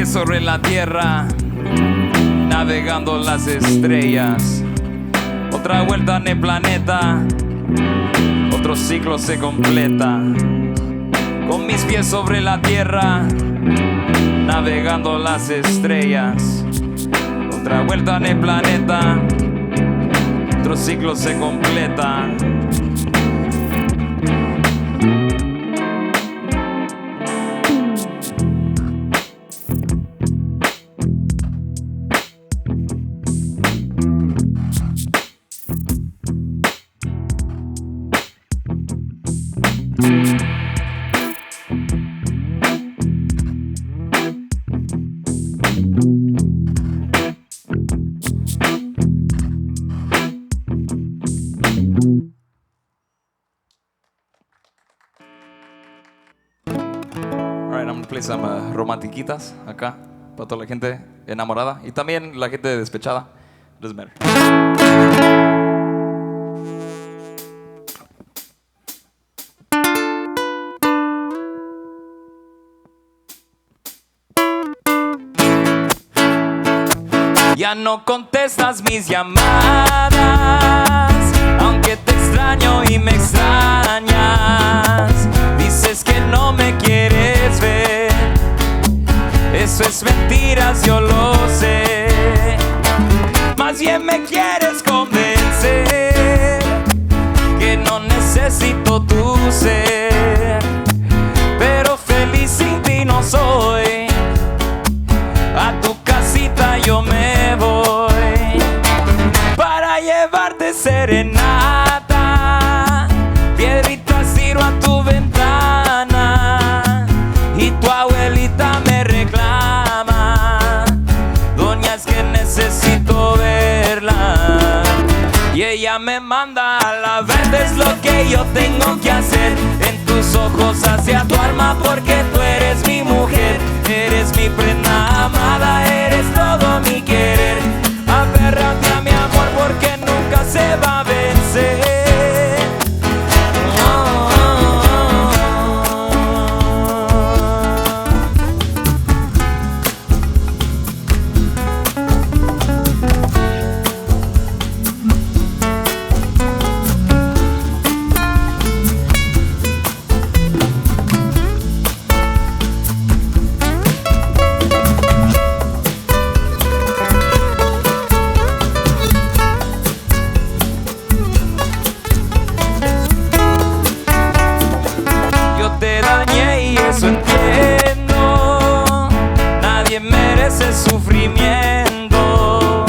Sobre la tierra, navegando las estrellas. Otra vuelta en el planeta, otro ciclo se completa. Con mis pies sobre la tierra, navegando las estrellas. Otra vuelta en el planeta, otro ciclo se completa. mis romantiquitas acá, para toda la gente enamorada y también la gente despechada. Doesn't matter. Ya no contestas mis llamadas, aunque te extraño y me extrañas. Dices que no me quieres ver, eso es mentiras, yo lo sé. Más bien me quieres convencer que no necesito tu ser, pero feliz sin ti no soy. A tu casita yo me voy para llevarte serenata, piedritas tiro a tu ventana y tu abuelita me reclama. Doña, es que necesito verla y ella me manda a la verde. Es lo que yo tengo que hacer, en tus ojos hacia tu alma, porque tú eres mi mujer. Eres mi prenda amada, eres todo mi querer. Aférrate a mi amor porque nunca se va a vencer. Eso entiendo, nadie merece sufrimiento.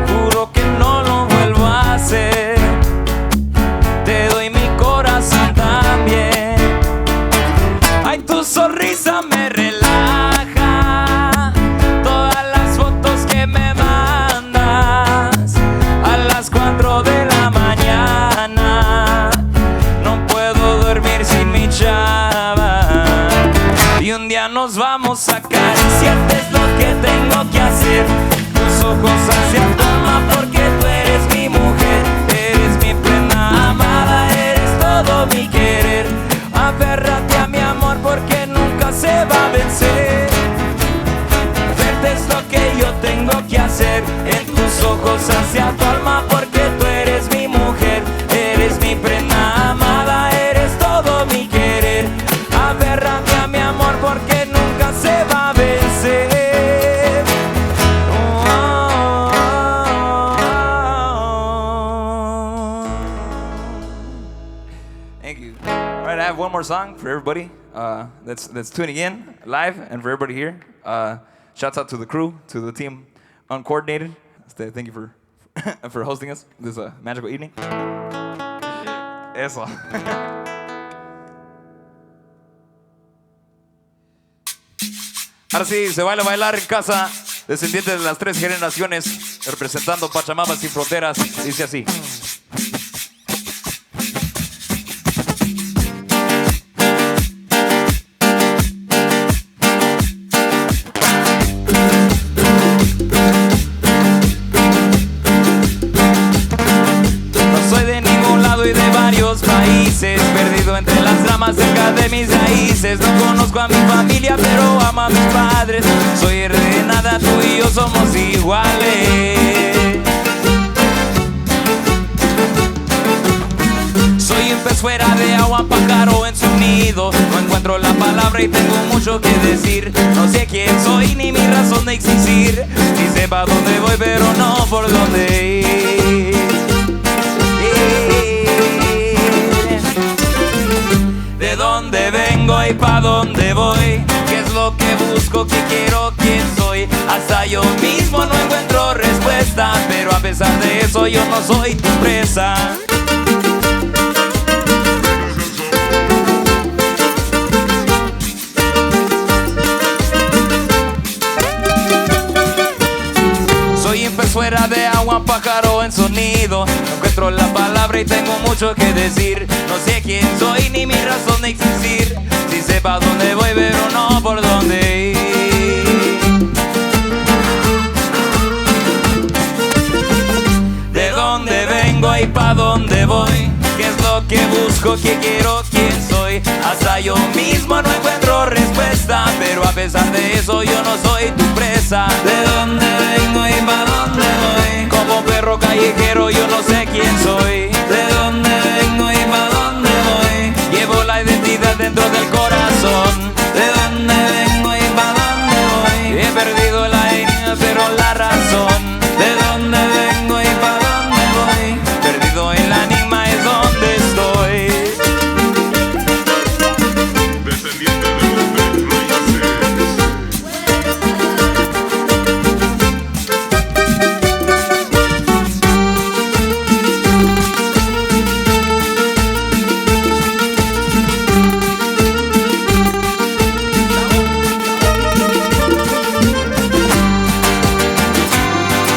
Juro que no lo vuelvo a hacer, te doy mi corazón también. Ay, tu sonrisa me relaja, todas las fotos que me mandas a las 4 de la mañana. No puedo dormir sin mi chava. Y un día nos vamos a acariciar, es lo que tengo que hacer. Tus ojos hacia tu alma, porque tú eres mi mujer. Eres mi prenda amada, eres todo mi querer. Aférrate a mi amor porque nunca se va a vencer. Verte es lo que yo tengo que hacer, en tus ojos hacia tu alma, porque tú eres mi mujer. Eres mi prenda amada, eres todo mi querer. Aférrate a mi amor porque nunca se va a vencer. Thank you. All right, I have one more song for everybody that's tuning in live, and for everybody here. Shouts out to the crew, to the team Uncoordinated. Thank you for for hosting us this magical evening. Eso. Ahora sí, se baila bailar en casa, descendientes de las 3 generaciones, representando Pachamama sin fronteras. Dice así. Países, perdido entre las ramas cerca de mis raíces. No conozco a mi familia, pero amo a mis padres. Soy de nada, tú y yo somos iguales. Soy un pez fuera de agua, pájaro en su nido. No encuentro la palabra y tengo mucho que decir. No sé quién soy ni mi razón de existir. Ni sé pa' dónde voy, pero no por dónde ir. De dónde vengo y pa' dónde voy, qué es lo que busco, qué quiero, quién soy. Hasta yo mismo no encuentro respuesta, pero a pesar de eso yo no soy tu presa. Soy un pez fuera de agua, pájaro en sonido. No encuentro la palabra y tengo mucho que decir. No sé quién soy ni mi razón de existir. Si sé sé pa' dónde voy, pero no por dónde ir. De dónde vengo y pa' dónde voy, qué es lo que busco, qué quiero, quién soy. Hasta yo mismo no encuentro respuesta, pero a pesar de eso yo no soy tu presa. De dónde vengo y pa' dónde voy, como perro callejero yo no sé quién soy. De dónde vengo y pa' dónde voy, llevo la identidad dentro del corazón. De dónde vengo y pa' dónde voy, he perdido la idea pero la razón. De dónde vengo y pa' dónde voy, perdido en la enigma es donde estoy. Descendiente de los tres raíces.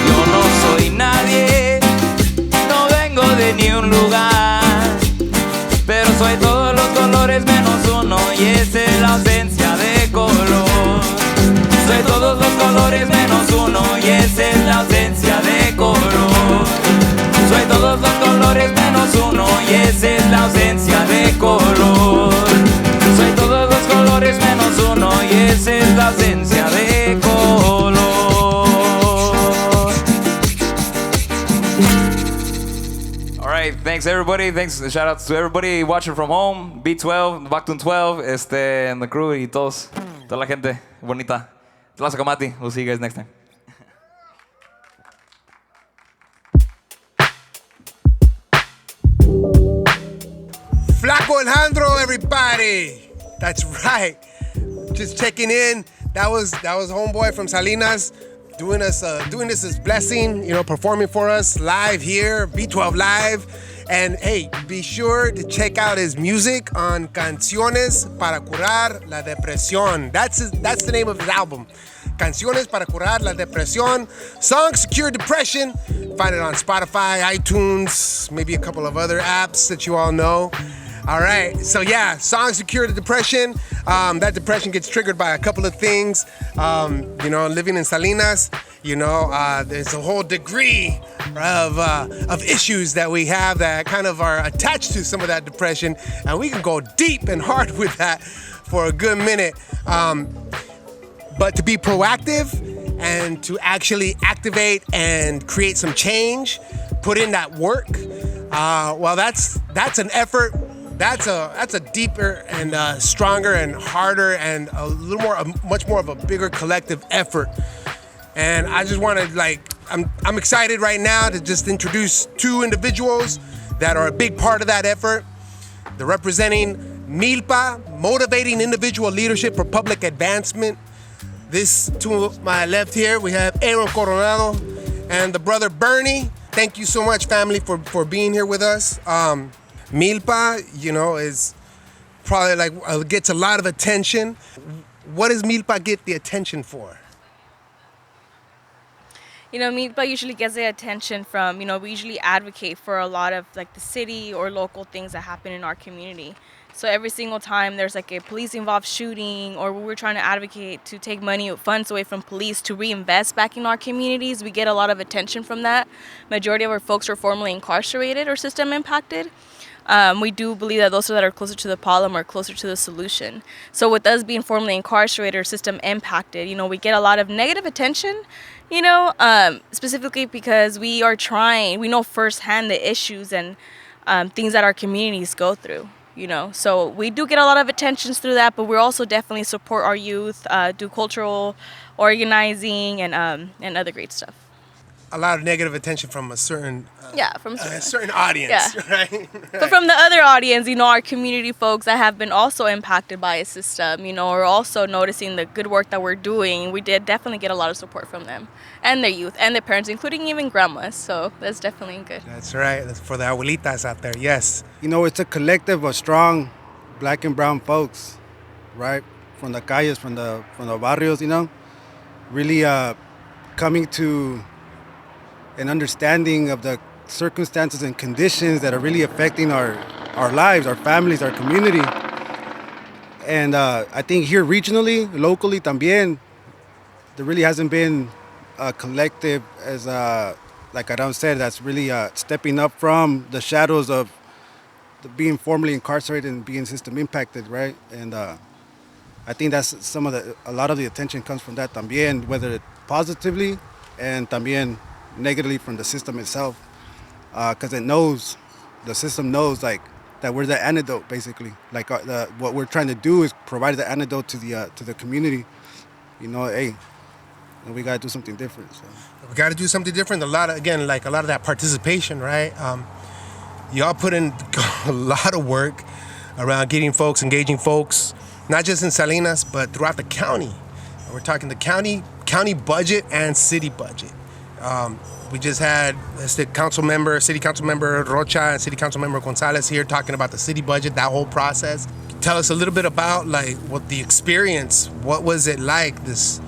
Yo no soy nadie, no vengo de ni un lugar, pero soy todos los colores menos uno y esa es la ausencia de color. Soy todos los colores menos uno y esa es la ausencia de color. Soy todos los colores menos uno y esa es la ausencia de color. Soy todos los colores menos uno y esa es la ausencia de color. All right, thanks everybody. Thanks, shout out to everybody watching from home. B12, Bactun 12, and the crew y todos, toda la gente bonita. Tlazacamati. We'll see you guys next time. Flaco Alejandro, everybody. That's right. Just checking in. That was homeboy from Salinas doing this as blessing, performing for us live here, B12 Live. And hey, be sure to check out his music on Canciones para Curar la Depresión. That's the name of his album. Canciones para Curar la Depresión. Songs to Cure Depression. Find it on Spotify, iTunes, maybe a couple of other apps that you all know. All right, so yeah, songs to cure the depression. That depression gets triggered by a couple of things. Living in Salinas, there's a whole degree of issues that we have that kind of are attached to some of that depression, and we can go deep and hard with that for a good minute. But to be proactive and to actually activate and create some change, put in that work, that's an effort. That's a deeper and stronger and harder and much more of a bigger collective effort. And I just want to I'm excited right now to just introduce two individuals that are a big part of that effort. They're representing Milpa, Motivating Individual Leadership for Public Advancement. This to my left here, we have Aaron Coronado and the brother Bernie. Thank you so much, family, for being here with us. Milpa, is probably gets a lot of attention. What does Milpa get the attention for? Milpa usually gets the attention from, we usually advocate for a lot of the city or local things that happen in our community. So every single time there's a police involved shooting or we're trying to advocate to take funds away from police to reinvest back in our communities, we get a lot of attention from that. Majority of our folks are formerly incarcerated or system impacted. We do believe that those that are closer to the problem are closer to the solution. So with us being formerly incarcerated or system impacted, we get a lot of negative attention, specifically because we know firsthand the issues and things that our communities go through. So we do get a lot of attentions through that, but we also definitely support our youth, do cultural organizing and other great stuff. A lot of negative attention from a certain certain audience, yeah. right? But from the other audience, our community folks that have been also impacted by a system, are also noticing the good work that we're doing. We did definitely get a lot of support from them and their youth and their parents, including even grandmas. So that's definitely good. That's right. That's for the abuelitas out there. Yes. It's a collective of strong black and brown folks, right? From the calles, from the barrios, really coming to an understanding of the circumstances and conditions that are really affecting our lives, our families, our community. And I think here regionally, locally también, there really hasn't been a collective as, like Aram said, that's really stepping up from the shadows of being formerly incarcerated and being system impacted, right? And I think that's a lot of the attention comes from that también, whether it positively and también negatively from the system itself, because the system knows like that we're the antidote basically. Like what we're trying to do is provide the antidote to the community. You know, hey, we gotta do something different. So. We got to do something different. A lot of that participation, right? Y'all put in a lot of work around getting folks, engaging folks, not just in Salinas, but throughout the county. We're talking the county budget and city budget. We just had city council member Rocha and city council member Gonzalez here talking about the city budget, that whole process. Tell us a little bit about like what the experience, what was it like, this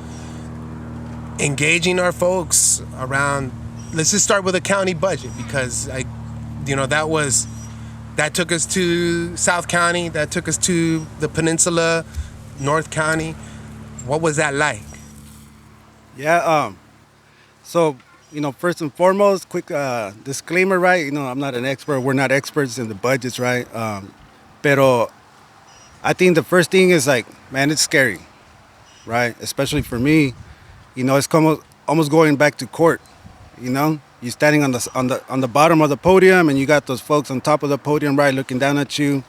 engaging our folks around. Let's just start with the county budget, because that took us to South County, that took us to the Peninsula, North County. What was that like? Yeah, so, first and foremost, quick disclaimer, right? I'm not an expert. We're not experts in the budgets, right? Pero I think the first thing is like, man, it's scary, right? Especially for me, it's almost going back to court, You're standing on the bottom of the podium, and you got those folks on top of the podium, right, looking down at you,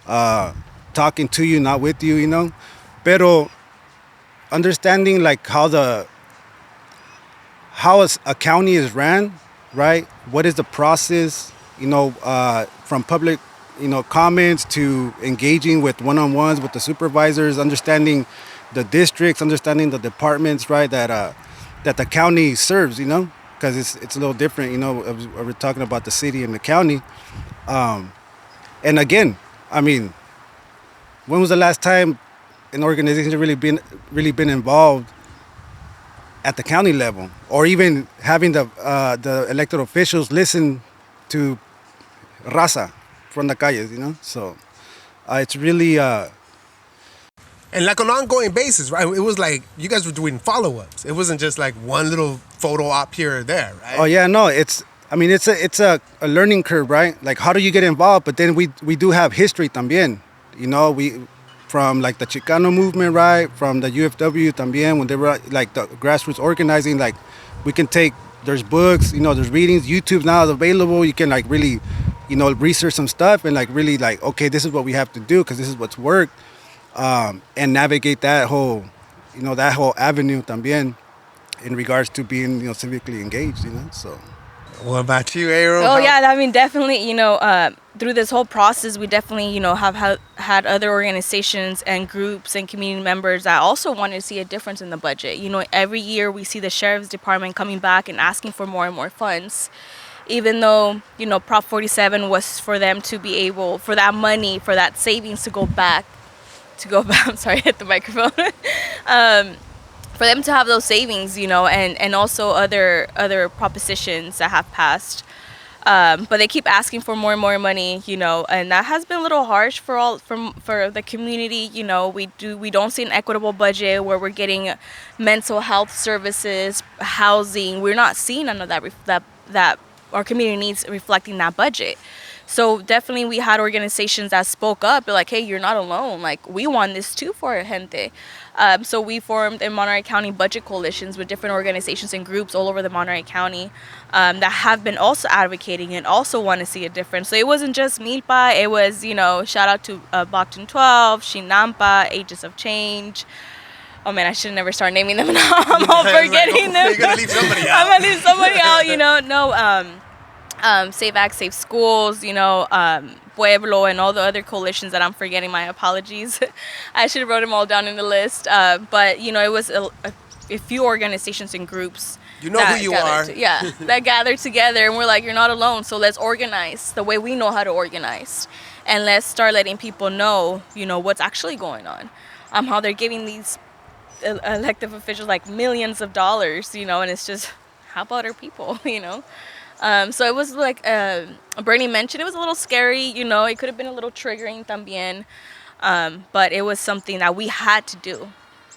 talking to you, not with you, Pero understanding like how a county is ran, right? What is the process, from public, comments to engaging with one-on-ones with the supervisors, understanding the districts, understanding the departments, right, that the county serves, because it's a little different, we're talking about the city and the county. And again, I mean, when was the last time an organization really been involved at the county level, or even having the elected officials listen to raza from the calles, So it's really and like on an ongoing basis, right? It was like you guys were doing follow-ups. It wasn't just like one little photo op here or there, right? Oh yeah, no, it's a learning curve, right? Like how do you get involved? But then we do have history también, we from like the Chicano movement, right? From the UFW también, when they were like the grassroots organizing, like we can there's books, there's readings, YouTube now is available. You can like really, research some stuff and like really like, okay, this is what we have to do because this is what's worked. And navigate that whole avenue también in regards to being, civically engaged, So. What about you, Aero? Oh yeah, I mean definitely, through this whole process, we definitely, have had other organizations and groups and community members that also wanted to see a difference in the budget. Every year we see the sheriff's department coming back and asking for more and more funds. Even though, Prop 47 was for them to be able, for that money, for that savings to go back, I'm sorry, I hit the microphone. For them to have those savings, and also other propositions that have passed. But they keep asking for more and more money, and that has been a little harsh for the community. We don't see an equitable budget where we're getting mental health services, housing. We're not seeing none of that our community needs reflecting that budget. So definitely we had organizations that spoke up, like, hey, you're not alone. Like, we want this too for gente. So we formed in Monterey County budget coalitions with different organizations and groups all over the Monterey County that have been also advocating and also want to see a difference. So it wasn't just Milpa, it was, shout out to B12, Shinampa, Ages of Change. Oh man, I should never start naming them now. I'm all forgetting them. You're gonna leave somebody out. I'm gonna leave somebody out, Save Act, Save Schools, Pueblo, and all the other coalitions that I'm forgetting. My apologies. I should have wrote them all down in the list. But, it was a few organizations and groups. You know who you are. That gathered together, and we're like, you're not alone, so let's organize the way we know how to organize. And let's start letting people know, what's actually going on. How they're giving these elected officials like millions of dollars, and it's just, how about our people, So it was like Bernie mentioned, it was a little scary, it could have been a little triggering también. But it was something that we had to do.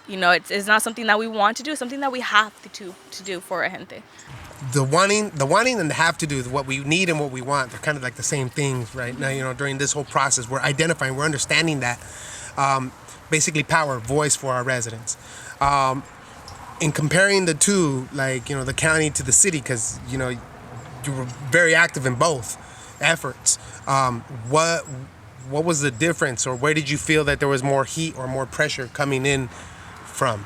You know, it's not something that we want to do. It's something that we have to do for our gente. The wanting and the have to do, what we need and what we want, they're kind of like the same things, right? Now, you know, during this whole process, we're identifying, we're understanding that basically power, voice for our residents. In comparing the two, like, you know, the county to the city, because, you know, you were very active in both efforts. What was the difference, or where did you feel that there was more heat or more pressure coming in from?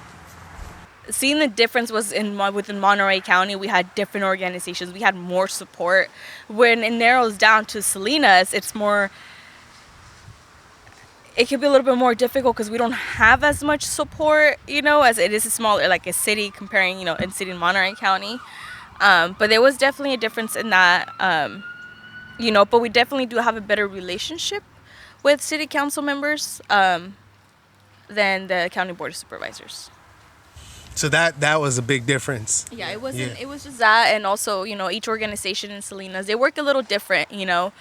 Seeing the difference was within Monterey County, we had different organizations. We had more support. When it narrows down to Salinas, it can be a little bit more difficult because we don't have as much support, you know, as it is a smaller, like a city comparing, you know, in city in Monterey County. But there was definitely a difference in that, you know, but we definitely do have a better relationship with city council members than the county board of supervisors. So that was a big difference. Yeah, it wasn't. It was just that, and also, you know, each organization in Salinas, they work a little different, you know.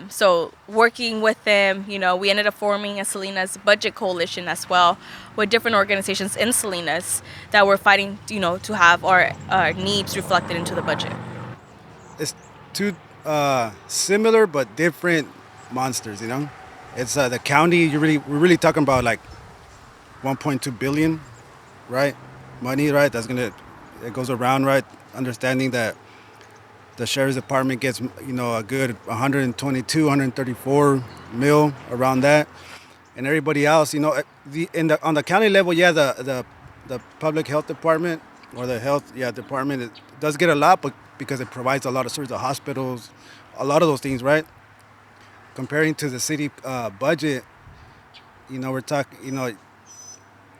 So working with them, you know, we ended up forming a Salinas budget coalition as well, with different organizations in Salinas that were fighting, you know, to have our needs reflected into the budget. It's two similar but different monsters, you know. It's the county. We're really talking about like 1.2 billion, right? Money, right? It goes around, right? Understanding that the sheriff's department gets, you know, a good 122, 134 mil around that, and everybody else, you know, on the county level, yeah, the public health department or the health department, it does get a lot, but because it provides a lot of services, the hospitals, a lot of those things, right? Comparing to the city budget, you know, we're talking, you know,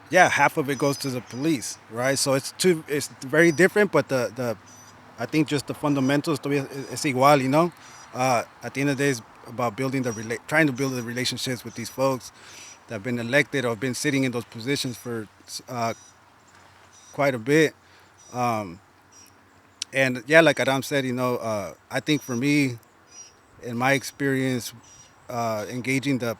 yeah, half of it goes to the police, right? So it's very different, but I think just the fundamentals it's igual, you know. At the end of the day, it's about trying to build the relationships with these folks that have been elected or been sitting in those positions for quite a bit. And yeah, like Adam said, you know, I think for me, in my experience, engaging the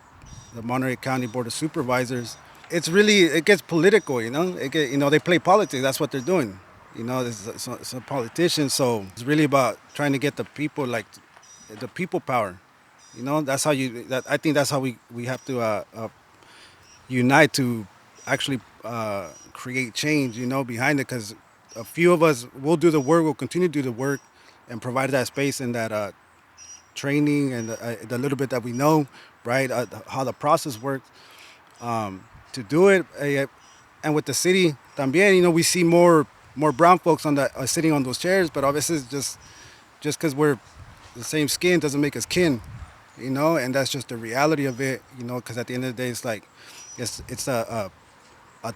Monterey County Board of Supervisors, it gets political, you know. They play politics. That's what they're doing. You know, it's a politician, so it's really about trying to get the people, like the people power. You know, I think that's how we have to unite to actually create change, you know, behind it, because a few of us will do the work, will continue to do the work, and provide that space and that training and the little bit that we know, right, how the process works. To do it, and with the city también, you know, we see more brown folks sitting on those chairs, but obviously just because we're the same skin doesn't make us kin, you know, and that's just the reality of it, you know, because at the end of the day, it's like it's a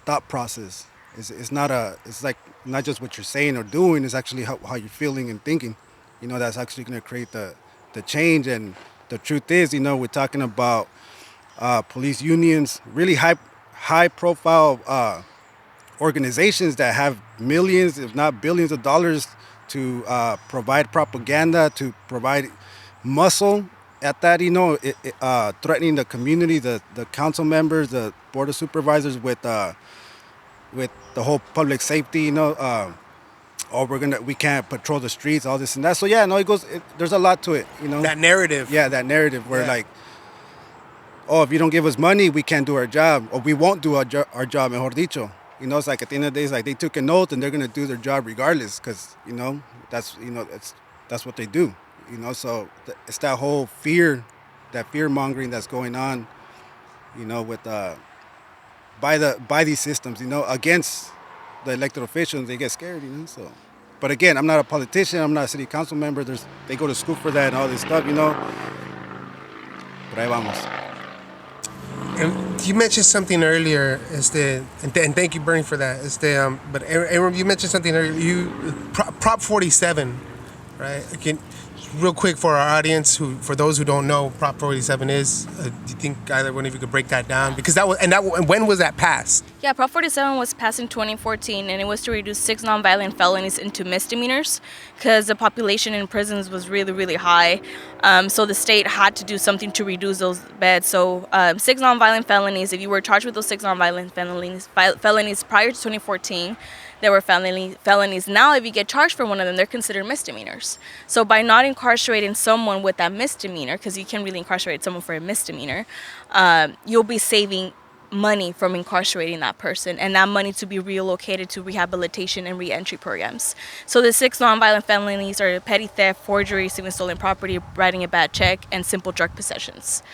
thought process. It's like not just what you're saying or doing, it's actually how you're feeling and thinking, you know, that's actually going to create the change. And the truth is, you know, we're talking about police unions, really high profile organizations that have millions, if not billions of dollars to provide propaganda, to provide muscle at that, you know, threatening the community, the council members, the board of supervisors with the whole public safety, you know, we can't patrol the streets, all this and that. So yeah, no, there's a lot to it, you know. That narrative. Yeah, that narrative where like, oh, if you don't give us money, we can't do our job, or we won't do our job, mejor dicho. You know, it's like at the end of the day, it's like they took an oath and they're going to do their job regardless, because, you know, that's what they do, you know. So it's that whole fear, that fear mongering that's going on, you know, with by these systems, you know, against the elected officials. They get scared, you know. So, but again, I'm not a politician, I'm not a city council member. They go to school for that and all this stuff, you know. But ahí vamos. And you mentioned something earlier, and thank you, Bernie, for that. But Aaron, you mentioned something earlier. Prop 47, right? Real quick for our audience, for those who don't know, Prop 47 is. Do you think either one of you could break that down? Because when was that passed? Yeah, Prop 47 was passed in 2014, and it was to reduce 6 nonviolent felonies into misdemeanors because the population in prisons was really, really high. So the state had to do something to reduce those beds. So 6 nonviolent felonies, if you were charged with those 6 nonviolent felonies prior to 2014, there were felonies. Now, if you get charged for one of them, they're considered misdemeanors. So by not incarcerating someone with that misdemeanor, because you can really incarcerate someone for a misdemeanor, you'll be saving money from incarcerating that person, and that money to be relocated to rehabilitation and reentry programs. So the 6 nonviolent felonies are petty theft, forgery, stealing stolen property, writing a bad check, and simple drug possessions.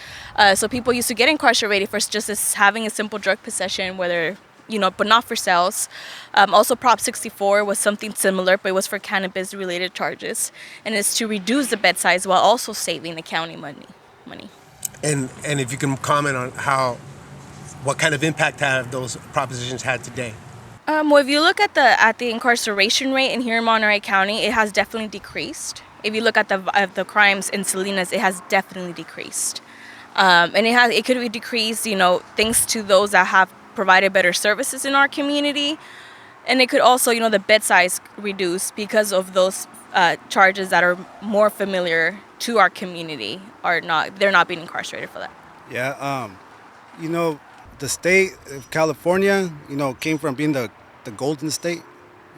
So people used to get incarcerated for just as having a simple drug possession, whether but not for sales. Also, Prop 64 was something similar, but it was for cannabis-related charges, and it's to reduce the bed size while also saving the county money. And if you can comment on what kind of impact have those propositions had today? Well, if you look at the incarceration rate in here in Monterey County, it has definitely decreased. If you look at the crimes in Salinas, it has definitely decreased, and it could be decreased, thanks to those that have provided better services in our community, and it could also, the bed size reduced because of those charges that are more familiar to our community they're not being incarcerated for that. Yeah, the state of California, came from being the golden state,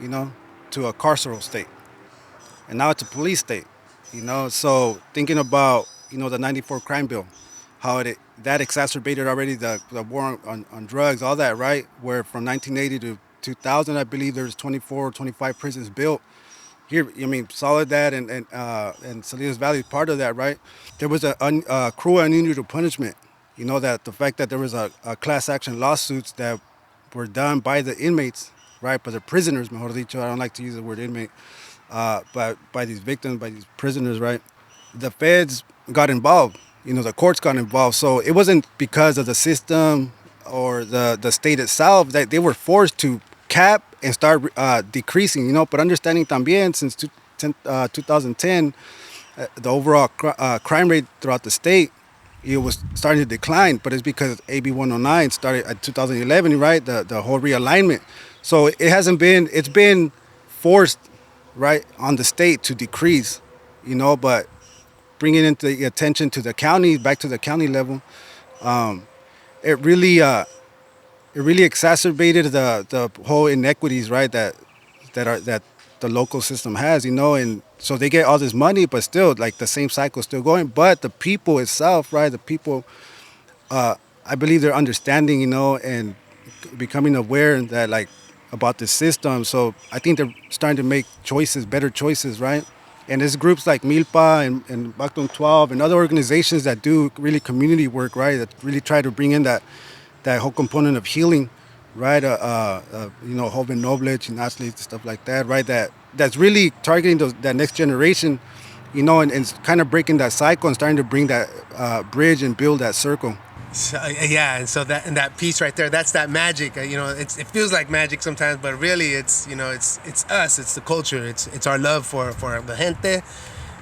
to a carceral state, and now it's a police state, So thinking about the '94 crime bill, how that exacerbated already the war on drugs, all that, right? Where from 1980 to 2000, I believe there's 24 or 25 prisons built. Here, Soledad and Salinas Valley is part of that, right? There was a cruel and unusual punishment. That the fact that there was a class action lawsuits that were done by the inmates, right? By the prisoners, mejor dicho. I don't like to use the word inmate, but by these victims, by these prisoners, right? The feds got involved. The courts got involved. So it wasn't because of the system or the state itself that they were forced to cap and start decreasing, But understanding también, since 2010, the overall crime rate throughout the state, it was starting to decline. But it's because AB 109 started at 2011, right? The whole realignment. So it's been forced, right, on the state to decrease, but bringing into the attention to the county, back to the county level, it really exacerbated the whole inequities, right, that the local system has, and so they get all this money, but still, like, the same cycle is still going. But the people itself, right, the people, I believe they're understanding, and becoming aware that, like, about the system. So I think they're starting to make better choices, right? And there's groups like Milpa and B12 and other organizations that do really community work, right? That really try to bring in that whole component of healing, right? Joven Noble, athletes, stuff like that, right? That's really targeting that next generation, and kind of breaking that cycle and starting to bring that bridge and build that circle. So, yeah, and so that piece right there, that's that magic. It feels like magic sometimes, but really it's it's us, it's the culture, it's our love for the gente,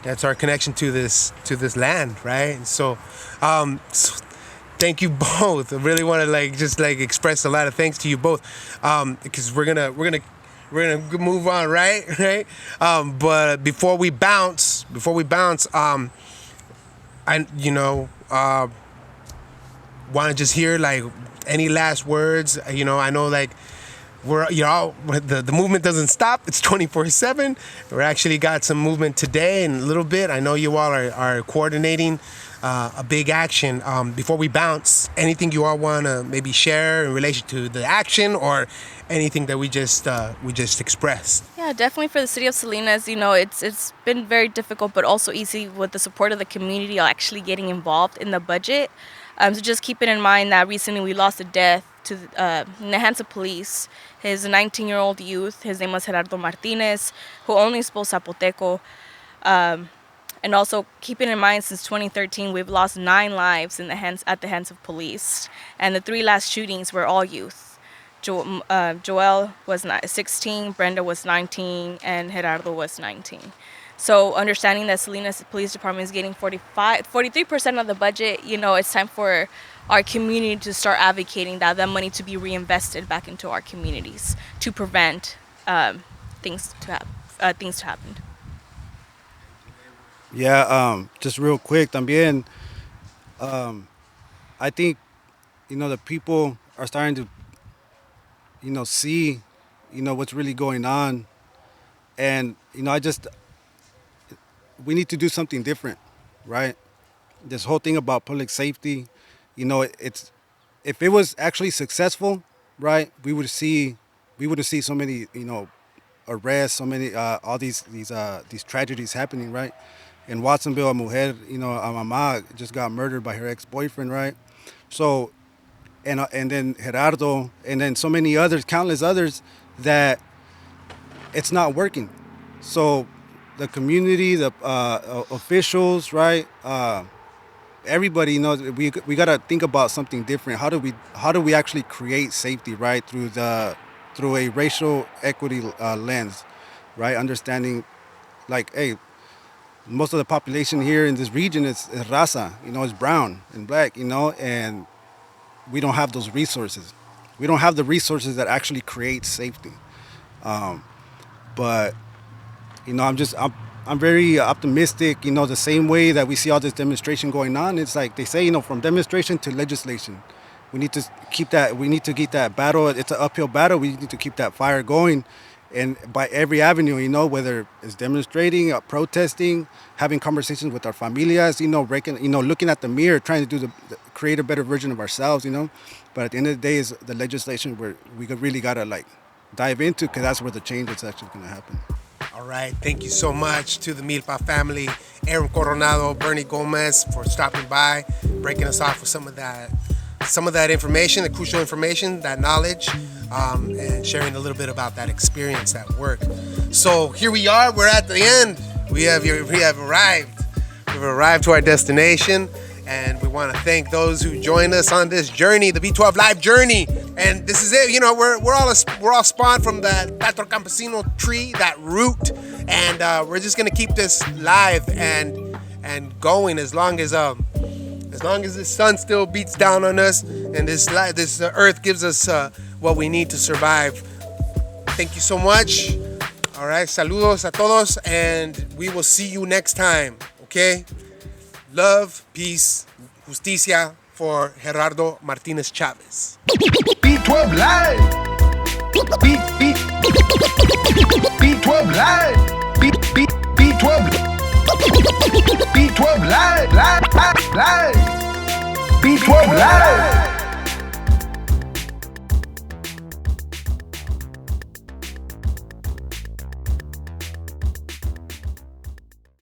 that's our connection to this land, right? And so, thank you both. I really want to express a lot of thanks to you both, because we're gonna move on, right? But before we bounce, want to just hear any last words. I know the movement doesn't stop. It's 24/7. We're actually got some movement today and a little bit. I know you all are coordinating a big action. Before we bounce, anything you all want to maybe share in relation to the action or anything that we just expressed? Yeah, definitely for the city of Salinas, it's been very difficult, but also easy with the support of the community actually getting involved in the budget. So just keeping in mind that recently we lost a death in the hands of police. His 19-year-old youth, his name was Gerardo Martinez, who only spoke Zapoteco. And also keeping in mind, since 2013, we've lost 9 lives at the hands of police. And the 3 last shootings were all youth. Joel was 16, Brenda was 19, and Gerardo was 19. So understanding that Salinas Police Department is getting 43% of the budget, it's time for our community to start advocating that money to be reinvested back into our communities to prevent things to happen. Yeah, just real quick, también, I think, the people are starting to, see, what's really going on. And, we need to do something different, right? This whole thing about public safety, it's, if it was actually successful, right, we would see so many, arrests, so many, all these tragedies happening, right? In Watsonville, a mujer, a mamá just got murdered by her ex-boyfriend, right? So, and then Gerardo, and then so many others, countless others, that it's not working. So the community, the officials, right? Everybody knows we got to think about something different. How do we actually create safety, right? Through a racial equity lens, right? Understanding, like, hey, most of the population here in this region is raza, it's brown and black, and we don't have those resources. We don't have the resources that actually create safety. But I'm very optimistic. The same way that we see all this demonstration going on, it's like they say, from demonstration to legislation. We need to keep that. We need to keep that battle. It's an uphill battle. We need to keep that fire going, and by every avenue. Whether it's demonstrating, protesting, having conversations with our familias. Looking at the mirror, trying to create a better version of ourselves. But at the end of the day, is the legislation where we really gotta dive into, because that's where the change is actually gonna happen. All right, thank you so much to the Milpa family, Aaron Coronado, Bernie Gomez, for stopping by, breaking us off with some of that information, the crucial information, that knowledge, and sharing a little bit about that experience, that work. So here we are. We're at the end. We have arrived. We've arrived to our destination, and we want to thank those who joined us on this journey, the B12 Live journey. And this is it. We're all spawned from the Tato Campesino tree, that root, and we're just gonna keep this live and going as long as the sun still beats down on us, and this earth gives us what we need to survive. Thank you so much. All right, saludos a todos, and we will see you next time. Okay, love, peace, justicia for Gerardo Martinez Chavez. B12 Live. B12 Live. B12. B12 Live. B12 Live.